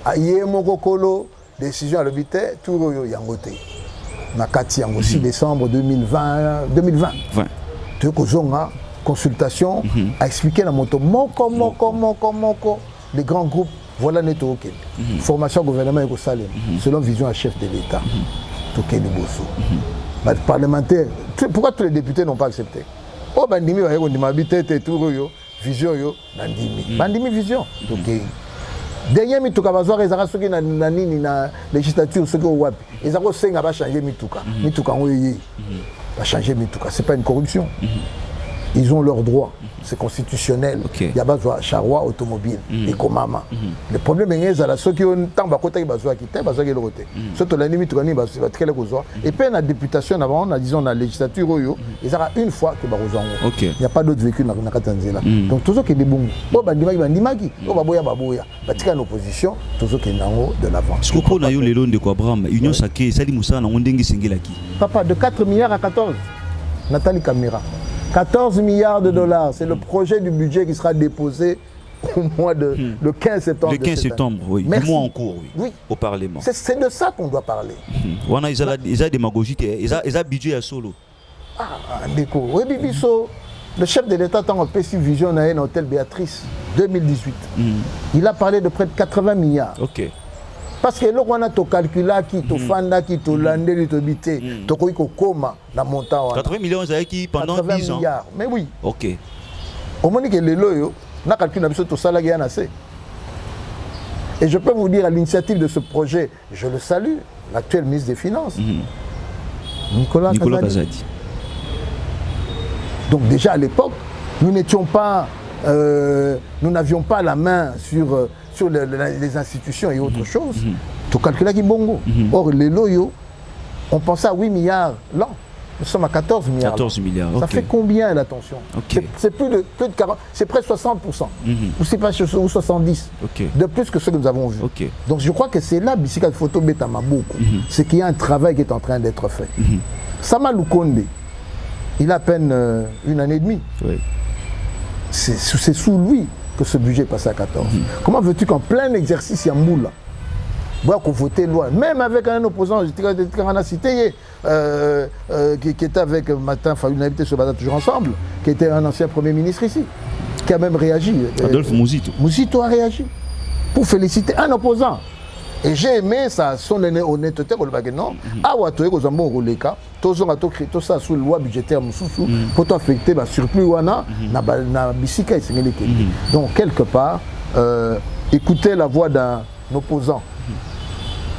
aye moko kolo décision à l'obité tout yo yango te na kati yango 6 décembre 2020 to kozonga consultation a expliqué na moto moko les grands groupes voilà neto ok formation gouvernement eko salem selon vision à chef de l'état tokeni boso parlementaire pourquoi tous les députés n'ont pas accepté oh bandimi ba yeko ndima bitete tout yo vision yo bandimi vision ok dernier mituka bazwa ezaka soki na nini na législature soki wapi ezako senga ba changer mituka ngoyé ba changer mituka c'est pas une corruption ils ont leurs droits c'est constitutionnel il y a besoin charroi automobile et komama le problème est là ceux qui ont tant ba kota bazwa ki te bazwa ki lokote surtout la limite koni ba tikele kozwa et puis la députation avant on a disons la législature oyo ezaka une fois que ba kozango il y a pas d'autres véhicules na katanzela donc toujours que des bons bo bandimaki o baboya batika en opposition toujours que nango de l'avant ce qu'on na yo lelo ndeko Abraham union sacrée sali musala na ndengi sengelaki papa de 4 milliards à 14 Nathalie Camara 14 milliards de $, c'est le projet du budget qui sera déposé au mois de le 15 septembre. Le 15 septembre, oui. Du mois en cours, oui. Au Parlement. C'est de ça qu'on doit parler. On a des démagogies, ils ont budget à solo. Ah, déco. Oui, Bibiso, le chef de l'État a fait une vision à un hôtel Béatrice 2018. Il a parlé de près de 80 milliards. Ok. Parce que là, on a tout calculé, tout fanda, tout landé, tout bité, tout koma dans montant. 80 millions qui pendant 10 ans. Milliards. Mais oui. Ok. Au moment que les loyaux, on a calculé tout ça là, il y en a assez. Et je peux vous dire, à l'initiative de ce projet, je le salue, l'actuel ministre des Finances, Nicolas Kazadi. Donc déjà à l'époque, nous n'étions pas, nous n'avions pas la main sur les institutions et autres choses. Tout calculé qui bongo. Or les loyaux, on pensait à 8 milliards l'an. Nous sommes à 14 milliards. 14 milliards. Ça fait combien l'attention? C'est plus de 40, c'est près de 60%. Ou c'est pas ou 70. De plus que ce que nous avons vu. Donc je crois que c'est là Bissika photo beta maboko. C'est qu'il y a un travail qui est en train d'être fait. Sama Lukonde, il a à peine 1 année et demie. C'est sous lui que ce budget est passé à 14. Comment veux-tu qu'en plein exercice Yamboula, qu'on votait loi, même avec un opposant, cité, qui était avec Martin Fayoul, on habitait ce matin toujours ensemble, qui était un ancien Premier ministre ici, qui a même réagi. Adolphe Mouzito. Mouzito a réagi pour féliciter un opposant. Et j'ai aimé son honnêteté, non, tout ça sous loi budgétaire, pour t'affecter le surplus, donc quelque part, écouter la voix d'un opposant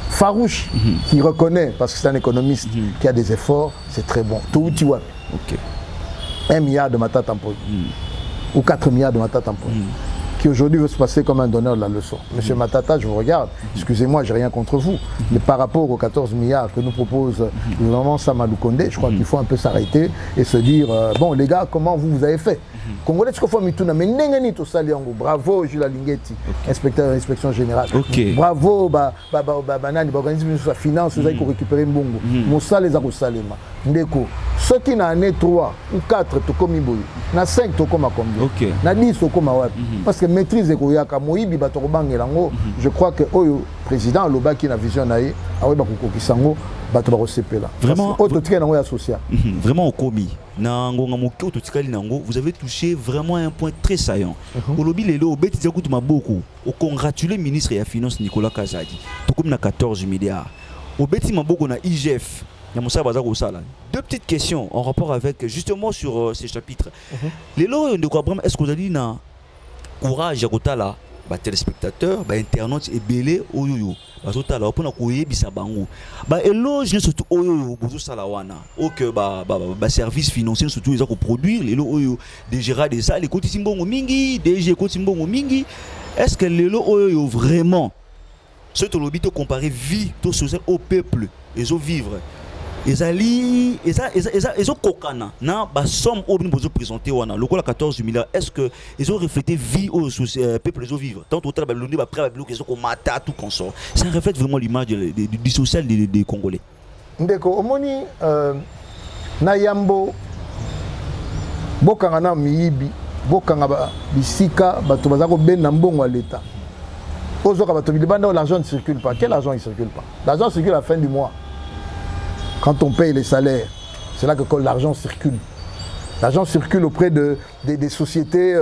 farouche qui reconnaît, parce que c'est un économiste qui a des efforts, c'est très bon. Tout tu vois. 1 milliard de matata tampon ou 4 milliards de matata tampon qui aujourd'hui veut se passer comme un donneur de la leçon. Monsieur Matata, je vous regarde, excusez-moi, j'ai rien contre vous, mais par rapport aux 14 milliards que nous propose le gouvernement Samadou Kondé, je crois qu'il faut un peu s'arrêter et se dire, bon les gars, comment vous avez fait? Congolais, ce qu'il faut mituna, mais n'engani tout ça, bravo Jules Lingeti, inspecteur de l'inspection générale. Bravo, banani, organisme de la finance, vous avez récupéré Mbongo. Moussa les a salema. Ndeko, ceux qui n'ont année 3 ou 4, tu comme Iboui, na 5, tu comme combien? Na 10, tu comme Awad. Parce que maîtrise de Koyaka, Moïbi, Batoroban et Lango, je crois que le président, Loba qui a vision, Awe Bakouko Kisango, Batoro Sepela. Vraiment, vraiment au commis. Vous avez touché vraiment un point très saillant. Au lobby, les lots, Betty Zakoutma beaucoup. Au congratuler le ministre des Finances Nicolas Kazadi. Tout comme na 14 milliards. Au Betty Maboko na IGF. Deux petites questions en rapport avec justement sur ces chapitres. Les lots de quoi est-ce que vous avez dit na courage à côté là, téléspectateurs, internautes et belé oyoyo. Bazotala opona koyebisa bango. Éloge surtout oyoyo bozo salawana. Ok service financier surtout ils ont produire les lots oyo de gérer des salles, les côtés simbongo mingi, DG côté simbongo mingi. Est-ce que les lots oyo vraiment ce que l'obité comparer vie tout social au peuple, ils ont vivre. Ils ont kokana na ba somme au besoin présenter wana le 14 milliards. Est-ce que ils ont reflété vie au peuple les vivre tant total ba l'oni ba près ba bloquer ko mata tout consort. Ça reflète vraiment l'image du social des Congolais. Ndeko omoni na yambo bokanga na miyibi bokanga ba bisika bato bazako bena mbongo à l'état. Ozoka bato bilibanda l'argent ne circule pas. Quel argent il circule pas? L'argent circule à la fin du mois. Quand on paye les salaires, c'est là que l'argent circule. L'argent circule auprès des sociétés,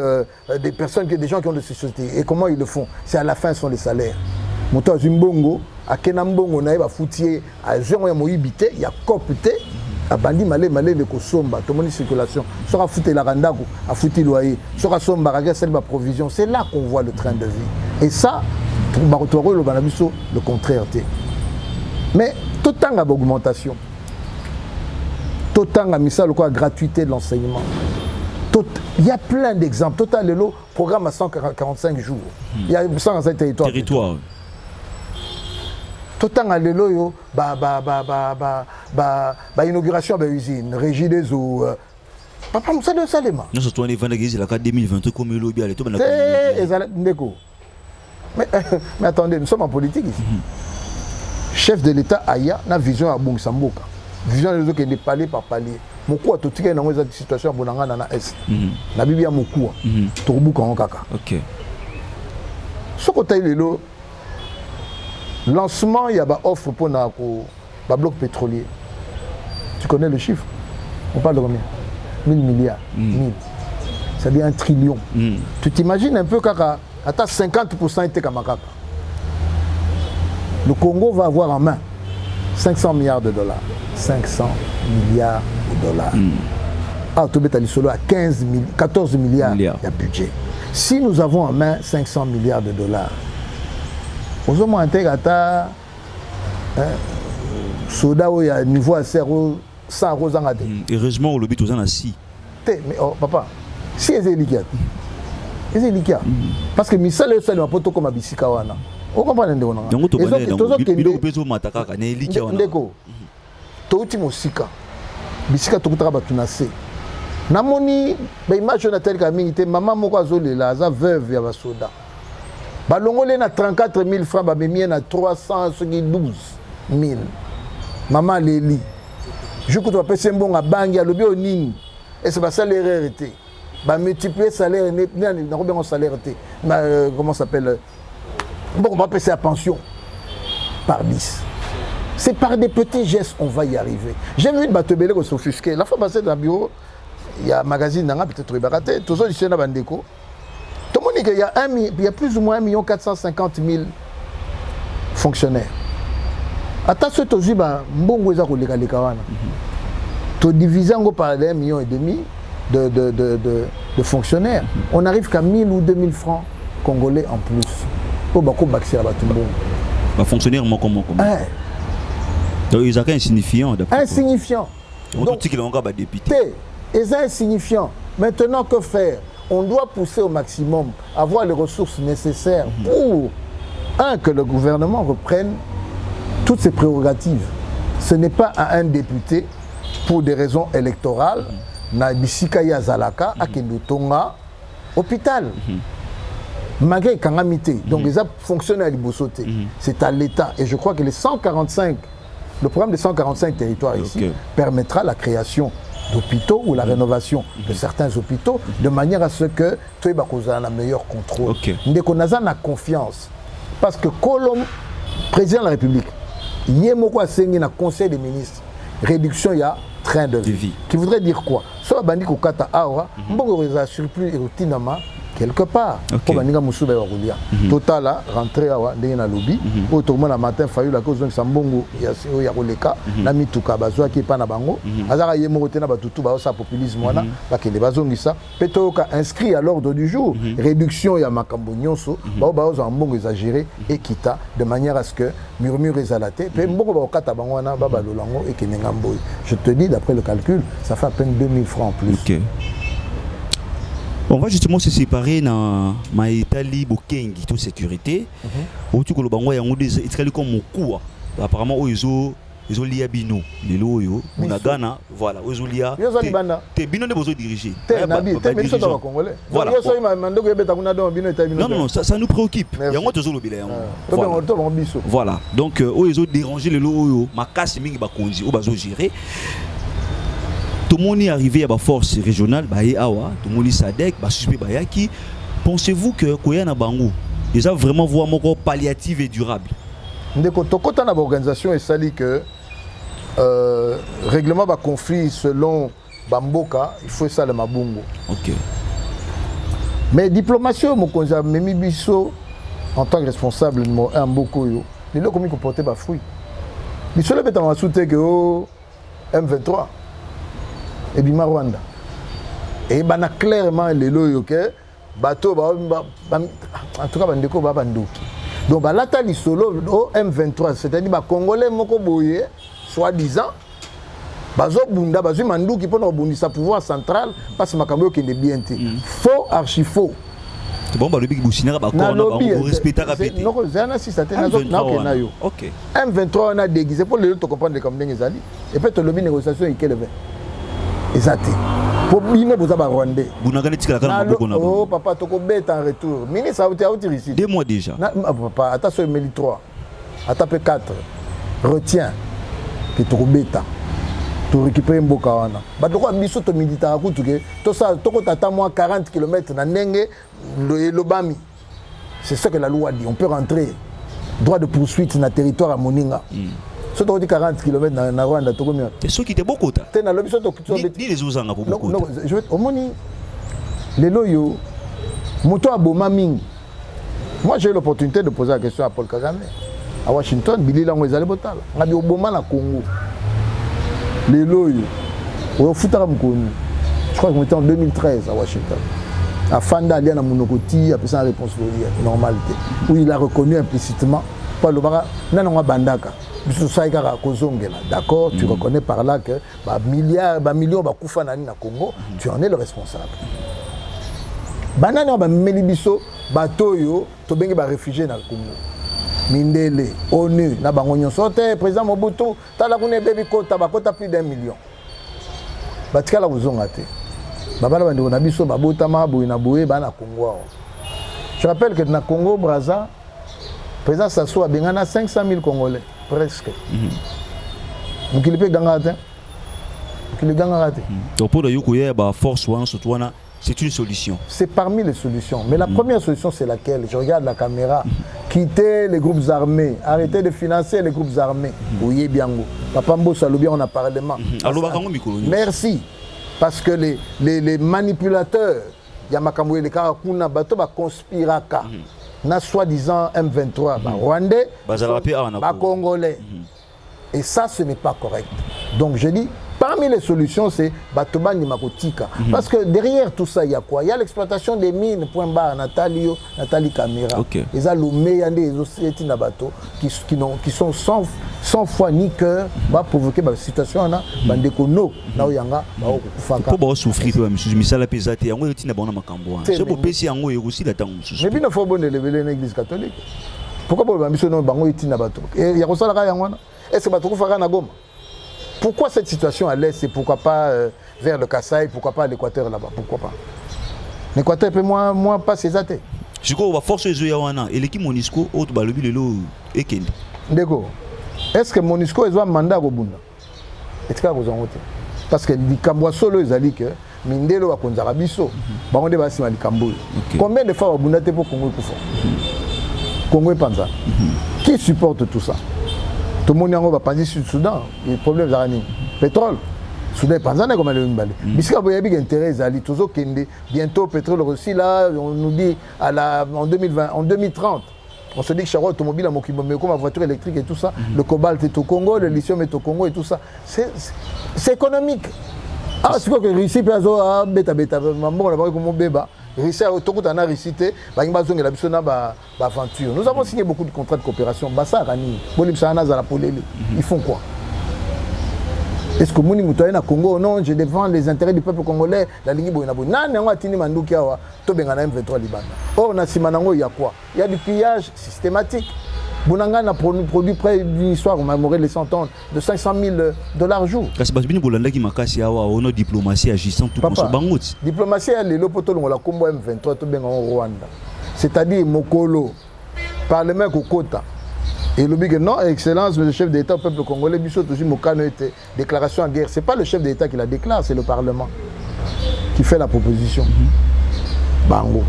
des personnes, des gens qui ont des sociétés. Et comment ils le font? C'est à la fin, ce sont les salaires. Moto Zimbongo, à Kenambongo, on a foutier, à Zéro Yamoïbité, il y a copité, à Bandi Malé, le Kosomba, tout le monde circulation. Sera fouté la Randago, à fouté loyer, sera somba, à celle de provision. C'est là qu'on voit le train de vie. Et ça, le contraire. Mais tout le temps, il y a augmentation. Tout le temps, il y a la gratuité de l'enseignement. Il y a plein d'exemples. Total, le programme à 145 jours. Il y a 145 territoires. Tout le temps, il y a inauguration de l'usine, régie des eaux. Papa, ça de Salema. Nous sommes en 2023 comme le lobby à l'état. Mais attendez, nous sommes en politique ici. Chef de l'État Aya na vision à Bongsamboka. Vision des autres qui est palier par palier. Mon quoi tout tiré dans cette situation à Bonanga na est. Na Bibi a mon quoi. Tourbuka en kaka. OK. Ce côté lelo lancement il y a ba offre pour na ko ba bloc pétrolier. Tu connais le chiffre? On parle de combien? 1000 milliards. 1000. C'est-à-dire 1 trillion. Tu t'imagines un peu kaka à 50% était Kamakaka. Le Congo va avoir en main 500 milliards de dollars. 500 milliards de dollars. Ah, Tobetali Solo à 14 milliards de budget. Si nous avons en main 500 milliards de dollars, nous avons intégré à Soda où il y a un niveau à 0, 100 rosangade. Heureusement, le but aux assis. Mais oh, papa, si c'est liquide. C'est liquide. Parce que Missal est un peu comme Abissika. Vous comprenez? Donc, tu connais le besoin de Mataka, Ndeko. Touti Mosika. Bisika Tokutara Batunase. Namoni, l'image de tel que maman Mokazole, la veuve ya basoda. Balongole na 34 000 francs, babemie na 312 000. Maman Léli. Je crois que tu vas passer un bon à Bangi, à l'objet au Nini. Et c'est pas ça l'erreur. Bah multiplier salaire, n'a salaire. Comment ça s'appelle? Bon, on va passer à pension par 10. C'est par des petits gestes qu'on va y arriver. J'ai vu une batebele qui s'offusquait. La fois passée dans le bureau, il y a un magazine, peut-être Ibaraté, tout ça, il y a Bandeko. Tout le monde dit qu'il y a plus ou moins 1 450 000 fonctionnaires. Attention, tu dis, mbongo eza koleka leka wana. Tu divises par 1,5 million de fonctionnaires. On arrive qu'à 1000 ou 2000 francs congolais en plus. Pour beaucoup baxer à Batumbon. Fonctionnaire, comment ils sont insignifiants. Insignifiant. Donc, ils ont député. Ils sont insignifiants. Maintenant, que faire? on doit pousser au maximum, avoir les ressources nécessaires pour, que le gouvernement reprenne toutes ses prérogatives. Ce n'est pas à un député, pour des raisons électorales, na bisika ya zalaka, à Kendutonga, hôpital. Malgré Kangamité, donc les fonctionnaires à Libosoté, c'est à l'État. Et je crois que le programme des 145 territoires ici permettra la création d'hôpitaux ou la rénovation de certains hôpitaux de manière à ce que tu aies un meilleur contrôle. Dès qu'on a confiance. Parce que Colombe, président de la République, il y a un conseil des ministres, réduction, il y a train de vie. Qui voudrait dire quoi? Soit bandi ko kata awa, mbongo reza surplus et routinement quelque part. Pour baninga musuba ya roulia. Total là, rentrer awa ndenge na lobby. Au tourment la matin fayu la cause donc sambongo ya ya koleka na mituka bazwa ki pa na bango. Azara yemo roté na batutu ba sa populisme wana ba kende bazongisa. Petoka inscrit à l'ordre du jour réduction ya makambo nyonso ba ba ozo mbongo exagéré et kita de manière à ce que murmure ezalate pe mbongo ba kata bango wana ba balolango et kenenga mboy. Je te dis d'après le calcul, ça fait à peine 2000 francs en plus. On va justement se séparer dans ma Italie Bokengi toute sécurité. Autour que le bango yango des comme Mokua. Apparemment ils ont lié bino les loyo on a Ghana voilà ils ont lié te bino ne besoin diriger voilà non ça nous préoccupe yango tozo lobila yango voilà donc ils ont dérangé les loyo makasi mingi ba konzi o bazo gérer. Tout le monde est arrivé à la force régionale, tout le monde est SADC, suspect Bayaki. Pensez-vous que Koyana Bango, ils ont vraiment voie encore palliative et durable? Quand on a une organisation, il dit que règlement de conflit selon Bamboka, il faut ça le Mabungo. Mais diplomatie, Mimi Bisso, en tant que responsable de Mboko, il a commis comporter des fruits. Il se lève dans soutien que M23. Et bima Rwanda. Et bana clairement les loyo que bateau en tout cas bandeko ba bandoki. Donc ba lata li solo au M23, c'est-à-dire ba congolais moko boye soi-disant bazo bunda bazo manduki pour bundisa pouvoir central parce makambo ki ne bien té. Faux, archi faux. C'est bon ba lobi ki businera ba ko na ba respecter répéter. Non, zana si ça na na yo. OK. M23 on a déguisé pour les autres comprendre comme ndengezali et peut te lobi négociation et quel exact. Pour bino boza ba Rwandais. Bunagane tikala kana maboko na. Oh papa toko beta en retour. Ministre a été ici. 2 mois déjà. Papa attention Meli 3. Attape 4. Retiens que toko beta. Tu récupérer mboka wana. Ba toko biso to militaire kutu ke to ça toko tata moi 40 km na ndenge lobami. C'est ce que la loi dit. On peut rentrer droit de poursuite na territoire à Moninga. Si tu as 40 km dans Rwanda, tu as combien? Et ceux qui étaient beaucoup. Ni les Ouzanga pour beaucoup. Non, je vais au moni. Les loyaux, Moto Aboma Ming. Moi, j'ai eu l'opportunité de poser la question à Paul Kagame. À Washington, Billy Lango est allé botal. On a dit Obama na Congo. Les loyaux, au Futaram Congo. Je crois qu'on était en 2013 à Washington. À Fanda, il y a un monokoti, après ça, la réponse de normalité. Où il a reconnu implicitement. Paul Obama, non, Bandaka. D'accord, tu reconnais par là que millions de Congo, tu en es le responsable. Banana melibiso batoyo to bengi ba réfugié na Congo. Mindele, ONU, na bango nyonsote président Mobutu, tala kune baby kota bakota plus d'1 million. Batikala bozonga te. Babala bandi na biso babota mabu na boye bana Congo. Je rappelle que na Congo Brazza, président Sassou a bengana 500 000 Congolais. Presque. Donc il peut gagner. Donc pour le force c'est une solution. C'est parmi les solutions. Mais la première solution c'est laquelle? Je regarde la caméra. Quitter les groupes armés. Arrêter de financer les groupes armés. Oui, bien. Papa Mbossa Lobby on a parlement. Merci. Parce que les manipulateurs, il y a Makambo et les Karakuna, bateau va conspiraka. Na soi-disant M23, Rwandais, Congolais. Et ça, ce n'est pas correct. Donc je dis, Parmi les solutions, c'est Batoba Nimakotika. Parce que derrière tout ça, il y a quoi? Il y a l'exploitation des mines, point barre, Nathalie Camera. Ils ont l'oumé, des sociétés Nabato qui sont sans foi ni cœur, va provoquer la situation. Pour souffrir, je la pesate, et on est une bonne macambo. C'est pour pécher en haut et aussi la temps. Mais il faut bon élever l'église catholique. Pourquoi pas le mission bango est Nabato? Et il y a ça la Yangwana. Est-ce que Bato fera Nagoma? Pourquoi cette situation à l'est et pourquoi pas vers le Kasaï, pourquoi pas à l'Équateur là-bas? Pourquoi pas? L'Équateur peut moins pas ses athées. Je crois qu'on va forcer les Yawana et l'équipe Monisco, autre balobi le lot et Kendi. D'accord. Est-ce que Monisco est un mandat au Bunda? Est-ce que vous en avez? Parce que les Cambois solo, ils ont dit que Mindelo a Konzarabiso, on est passé à Cambois. Combien de fois au Bunda pour Congo Congo et Panza? Qui supporte tout ça? Tout le monde va penser sur le Soudan. Le problème, c'est pétrole. Soudan, Panza, comme elle est une balle. Mais si vous avez un intérêt, toujours bientôt, pétrole aussi, là, on nous dit en 2020, en 2030, on se dit que Charo automobile, comme la voiture électrique et tout ça, le cobalt est au Congo, le lithium est au Congo et tout ça. C'est économique. Ah, c'est quoi que Russie peut avoir bêta, maman, on a vu comment béba. Russie a autour de la Russie, aventure. Nous avons signé beaucoup de contrats de coopération. Ils font quoi? Est-ce que Mouni Moutouaïna Congo, non, je défends les intérêts du peuple congolais, la ligne Boinabo. Non, on a tini Mandoukia, Tobengana M23 Liban. Or, on a Simanango, il y a quoi? Il y a du pillage systématique. Bounanga a produit près d'une histoire, on m'a moré les 100 tonnes, de $500 000 jour. Parce que Boulanda qui m'a cassé à une diplomatie agissant tout comme ça. Diplomatie, elle est l'opotolo, on la combo M23, Tobenga au Rwanda. C'est-à-dire Mokolo, Parlement Kokota. Et le big non, Excellence, le chef d'État au peuple congolais, Bissot aussi Mokano était déclaration en guerre. Ce n'est pas le chef d'État qui la déclare, c'est le Parlement qui fait la proposition. Bango,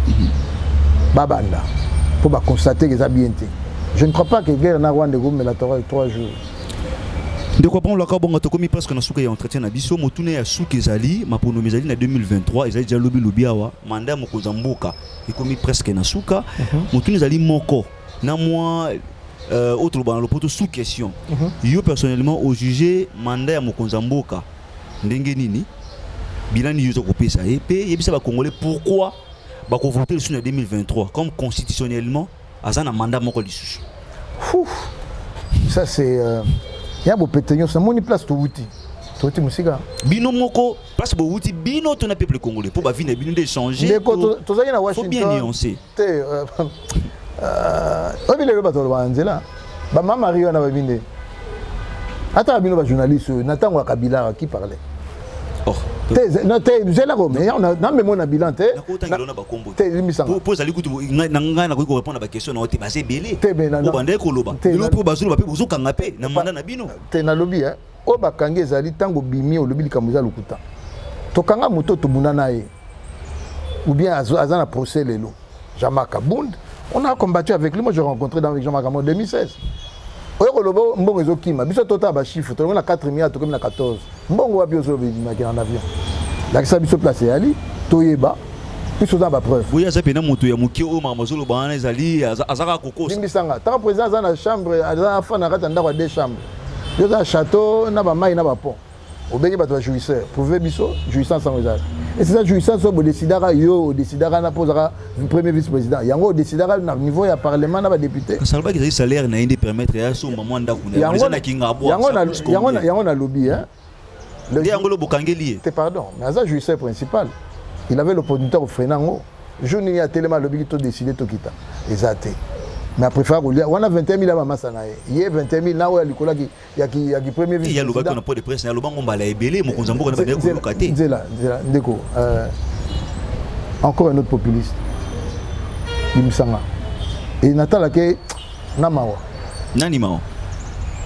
Babanda, pour constater qu'ils ont bien été. Je ne crois pas que la guerre n'a Rwanda mais la 3 jours. De quoi on l'a commis presque dans ce entretien na biso motune ya souke ezali mapono mezali na 2023 ezali déjà lobby awa mandat mokozamboka ekomi presque na souka motune ezali moko na moi autre ban le poto sous question yo personnellement au juger mandat ya mokozamboka ndenge nini bilan ni yo kopesa et pe yebisa ba congolais pourquoi ba ko voter sur 2023 comme constitutionnellement azana mandat moko lisusu. Ça c'est il y a beau pétanyon, c'est mon place tout outil. Tout outil musica. Bino moko, place beau outil, bino ton peuple congolais. Pour ba vine bino d'échanger. Mais quand tu as na Washington. Faut bien nuancer. Obile le bateau banzela. Ba mama Rio na ba vine. Ata bino ba journaliste Nathan wa Kabila qui parlait. Oh. Non, c'est là mais on a même mon bilan te. Pour ça l'écoute nanga na ko répondre à ba question na te basé belé. Pour bande ko loba. Bilo pour bazo loba pe bozo kangapé na manda na bino. Te na lobby hein. O ba kange zali tango bimi o lobby likamuza lukuta. To kanga moto to bunana ye. Ou bien azana procès lelo. Jean-Marc Kabound, on a combattu avec lui, moi je l'ai rencontré dans Jean-Marc Kabound en 2016. Mbongo ezokima biso tota ba chiffre to na 4 milliards to comme na 14 mbongo wa biso bimaki en avion la ça biso place ali toyeba biso za ba preuve oui aza pena moto ya muki o mamazolo bana ezali azaka kokos bimbisanga tant président za na chambre aza fa na kata ndako deux chambres yo za château na ba mai na ba pont obengi bato ba jouisseur prouver biso jouissance en usage et c'est ça jouissance au décidera yo décidera na posera premier vice-président yango décidera na niveau ya parlement na ba député ça va que salaire na indi permettre ya so maman ndakuna yango na kinga bo yango na lobby hein le yango lo bokangeli te pardon mais ça jouisseur principal il avait l'opportunité au frenango journée ya tellement lobby to décider to kita exacté mais après faire on a 21 000 à massa na ye 21 000 na wa likola ki ya ki premier vice il y a le bac on a pas de presse na lo bango mbala ebele mo konzambo na ba ko lokate nzela ndeko encore un autre populiste Bimsanga et Natala ke namawa nani mao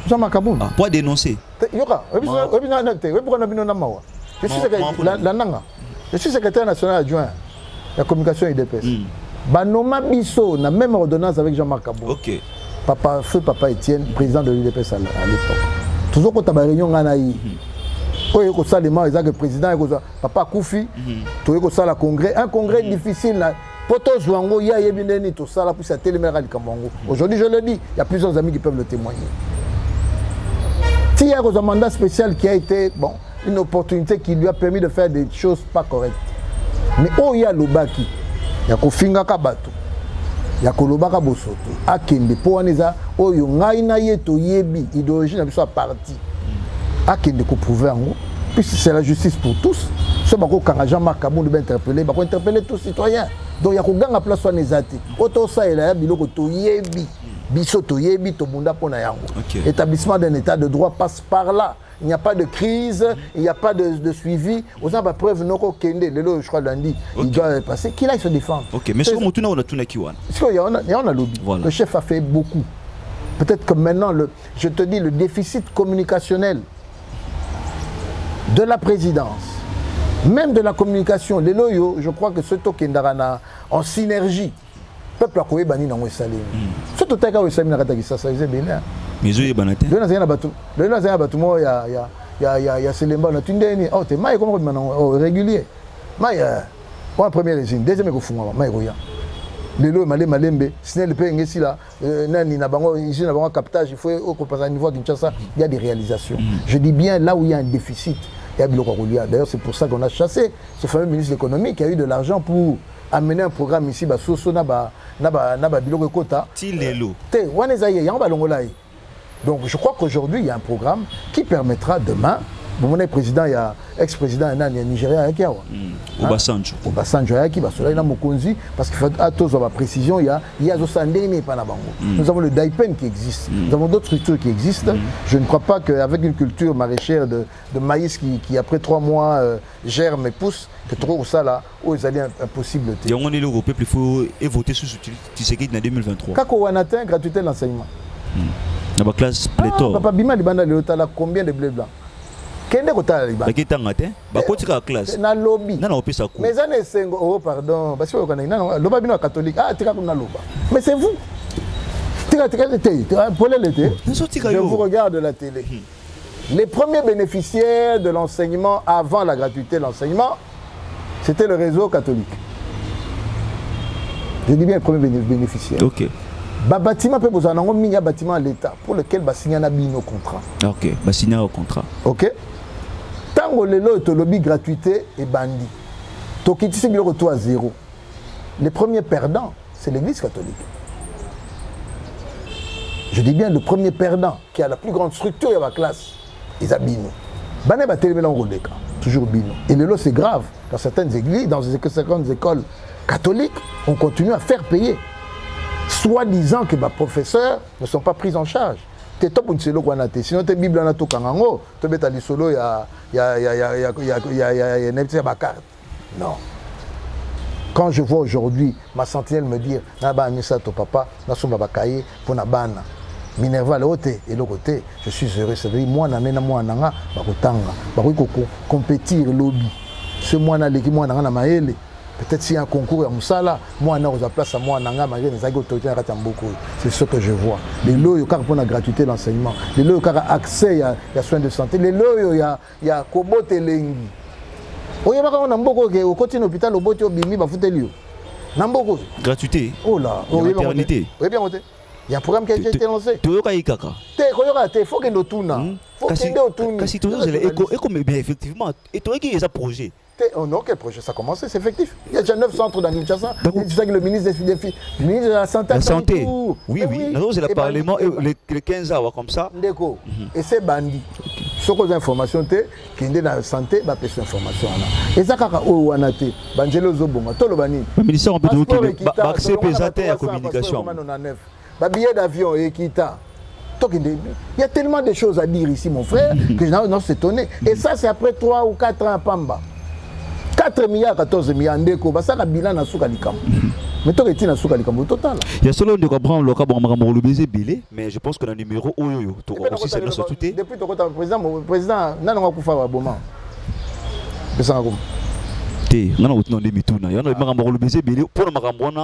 Jean-Marc Kabound pour dénoncer yoka obi na nate obi ko na bino namawa je suis secrétaire la nanga je suis secrétaire national adjoint la communication IDPS Banoma Bisso, na même ordonnance avec Jean-Marc Kabound. Ok. Feu Papa Étienne, président de l'UDPS à l'époque. Toujours quand tu as réunion, quand il y a le président, Papa Koufi, tu as le congrès. Un congrès difficile. Aujourd'hui, je le dis, il y a plusieurs amis qui peuvent le témoigner. Il y a un mandat spécial qui a été, bon, une opportunité qui lui a permis de faire des choses pas correctes. Mais Oya Lobaki, il y a Kofinga Kabato, il y a Kolobaka Bosoto, Akende, Poaneza, Oyo, Ngaina Yeto, Yebi, idéologie n'a pas parti. Akende ko prouver en haut, puisque c'est la justice pour tous. Ce que Jean-Marc Kabou doit interpeller, il faut interpeller tous les citoyens. Donc il y a Koganga place soit Nezati. Auto ça il y a biloko to Yebi, biso to Yebi to Bunda pona yango. Établissement d'un état de droit passe par là. Il n'y a pas de crise, il n'y a pas de suivi. Aux gens, preuve, Noko Kende, je crois lundi, il doit passer. Qui là, il se défend. Ok, mais ce qu'on a tout Kiwan. Il y a un lobby. Voilà. Le chef a fait beaucoup. Peut-être que maintenant, je te dis, le déficit communicationnel de la présidence, même de la communication, les loyaux, je crois que ce token d'Arana en synergie, peuple a coué bani dans le salé. Ce token a aussi mis ça c'est bien. Mais je suis banaté. Le Nazéna Batou, le Nazéna Batou, il y a Selemba, on a une dernière. Oh, t'es maï comment maintenant régulier. Maï, un premier régime, deuxième coup fumant, maï roya. Les lois malé malembe, sinon le pays ici là, nani na bango, ici na bango captage, il faut au passer à niveau Kinshasa, il y a des réalisations. Je dis bien là où il y a un déficit, il y a Biloko Roulia. D'ailleurs, c'est pour ça qu'on a chassé ce fameux ministre de l'économie qui a eu de l'argent pour amener un programme ici, bah soso na ba Biloko Kota. Tilelo. Te, wanezaye, ya ba longolaye. Donc je crois qu'aujourd'hui, il y a un programme qui permettra demain, mon président, il y a ex-président, il y a Nigeria, il y a Obasanjo. Obasanjo, il y a Mokonzi, parce qu'il faut à tous avoir précision, il y a Zosandene, nous avons le Daipen qui existe, nous avons d'autres structures qui existent. Je ne crois pas qu'avec une culture maraîchère de maïs qui après 3 mois germe et pousse, que trop ça là, où ils allaient impossible. Et on est l'Europe, il faut voter sous Tshisekedi en 2023. Quand on a atteint gratuité de l'enseignement. Dans la classe pléthore. Papa Bima Libanda Léotala, combien de blé blanc? Kende kota Libanda. Qui est en matin? Bah quoi tu la classe? Na lobby. Non non, on peut ça quoi. Mais ça n'est pas. Oh pardon. Parce que on connaît. Non loba bino catholique. Ah tika kuna loba. Mais c'est vous. Tika l'été. Pour l'été. Je vous regarde la télé. Les premiers bénéficiaires de l'enseignement avant la gratuité de l'enseignement, c'était le réseau catholique. Je dis bien les premiers bénéficiaires. Ok. Bâtiment peut vous en avoir un bâtiment à l'État pour lequel va signer un contrat. Ok, va signer un contrat. Ok. Tant que le lobby gratuité et bandit, Tokiti c'est le retour à zéro. Les premiers perdants, c'est l'Église catholique. Je dis bien le premier perdant qui a la plus grande structure de la classe, ils ont Bino. Bané va télé toujours Bino. Et le lot c'est grave. Dans certaines églises, dans certaines écoles catholiques, on continue à faire payer. Soi-disant que les professeurs ne sont pas pris en charge. Tu es top une solo qu'on a été. Sinon, tu es Bible en Tokangango, tu es allé solo, il y a une carte. Non. Quand je vois aujourd'hui ma sentinelle me dire, Naba Anissa, ton papa, Nasumba Bakaye, pour Nabana, Minerva, le côté et le côté, je suis heureux. C'est-à-dire, moi, Namena, moi, Nanga, Bakotanga, Bakoiko, compétir, lobby. Ce mois, Naleki, moi, Nanga, Maele. Peut-être s'il y a un concours à Moussala, moi, on a place à moi, c'est ce que je vois. Les lois, il y a la gratuité de l'enseignement. Les lois, il y a accès à soins de santé. Les lois, il y a Kobote Lengi. Il y a un côté de l'hôpital, au bout de gratuité. Oh là, maternité. Oui, bien voté. Il y a un programme qui a été lancé. Tu as Kaka. Il faut que nous tournions. Il faut que nous tournions. Kasi tu as bien effectivement. Et tu as qui est ce projet? Oh non, quel projet ça a commencé, c'est effectif. Il y a déjà 9 centres dans Kinshasa. Tu sais que le ministre de la Santé. La Santé. Oui, oui. C'est le Parlement et les 15 ans comme ça. D'accord. Et c'est bandit. Ce que les informations, qui est dans la santé, va payer ces informations. Et ça, quand on a été, Banjelo Zobonga, tout le bani. Le ministère, on peut dire que l'accès pésateur à la communication. Billet d'avion et Kita. Il y a tellement de choses à dire ici, mon frère, que je n'ai pas s'étonner. Et ça, c'est après 3 ou 4 ans à Pamba. 4 milliards, 14 milliards d'euros, ça a un bilan dans le Soukalikam. Mais tu as un Soukalikam au total. Il y a seulement de comprendre le cas de le baiser Bilé, mais je pense que le numéro Oyo, tu as aussi c'est notre tout. Depuis que le président n'a pas pu faire un bon moment. C'est ça. Il y a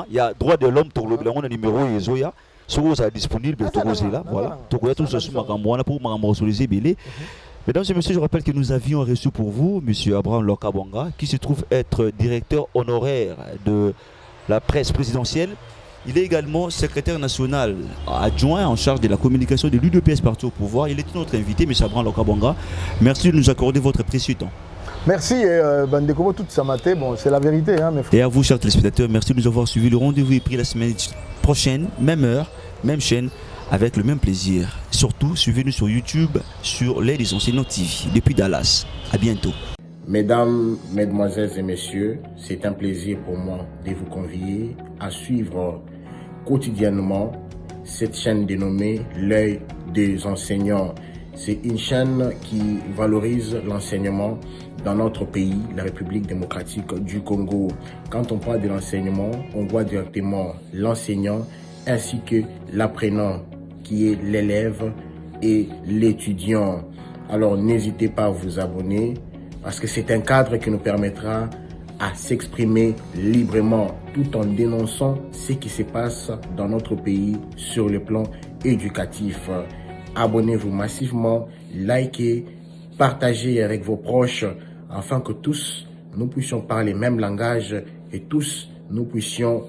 il y a droit de l'homme pour le numéro Ezoya. C'est disponible, voilà. Tout ça pour Mesdames et messieurs, je rappelle que nous avions reçu pour vous M. Abraham Lokabonga, qui se trouve être directeur honoraire de la presse présidentielle Il est également secrétaire national adjoint en charge de la communication de l'UDPS parti au pouvoir. Il est notre invité, M. Abraham Lokabonga. Merci de nous accorder votre précieux temps. Merci et Bandekobo toute sa maté, bon c'est la vérité hein, mes frères. Et à vous chers téléspectateurs, merci de nous avoir suivis. Le rendez-vous est pris la semaine prochaine, même heure, même chaîne, avec le même plaisir. Surtout, suivez-nous sur YouTube, sur Les Enseignants TV, depuis Dallas. À bientôt. Mesdames, Mesdemoiselles et Messieurs, c'est un plaisir pour moi de vous convier à suivre quotidiennement cette chaîne dénommée L'œil des enseignants. C'est une chaîne qui valorise l'enseignement dans notre pays, la République démocratique du Congo. Quand on parle de l'enseignement, on voit directement l'enseignant ainsi que l'apprenant qui est l'élève et l'étudiant. Alors n'hésitez pas à vous abonner parce que c'est un cadre qui nous permettra à s'exprimer librement tout en dénonçant ce qui se passe dans notre pays sur le plan éducatif. Abonnez-vous massivement, likez, partagez avec vos proches afin que tous nous puissions parler le même langage et tous nous puissions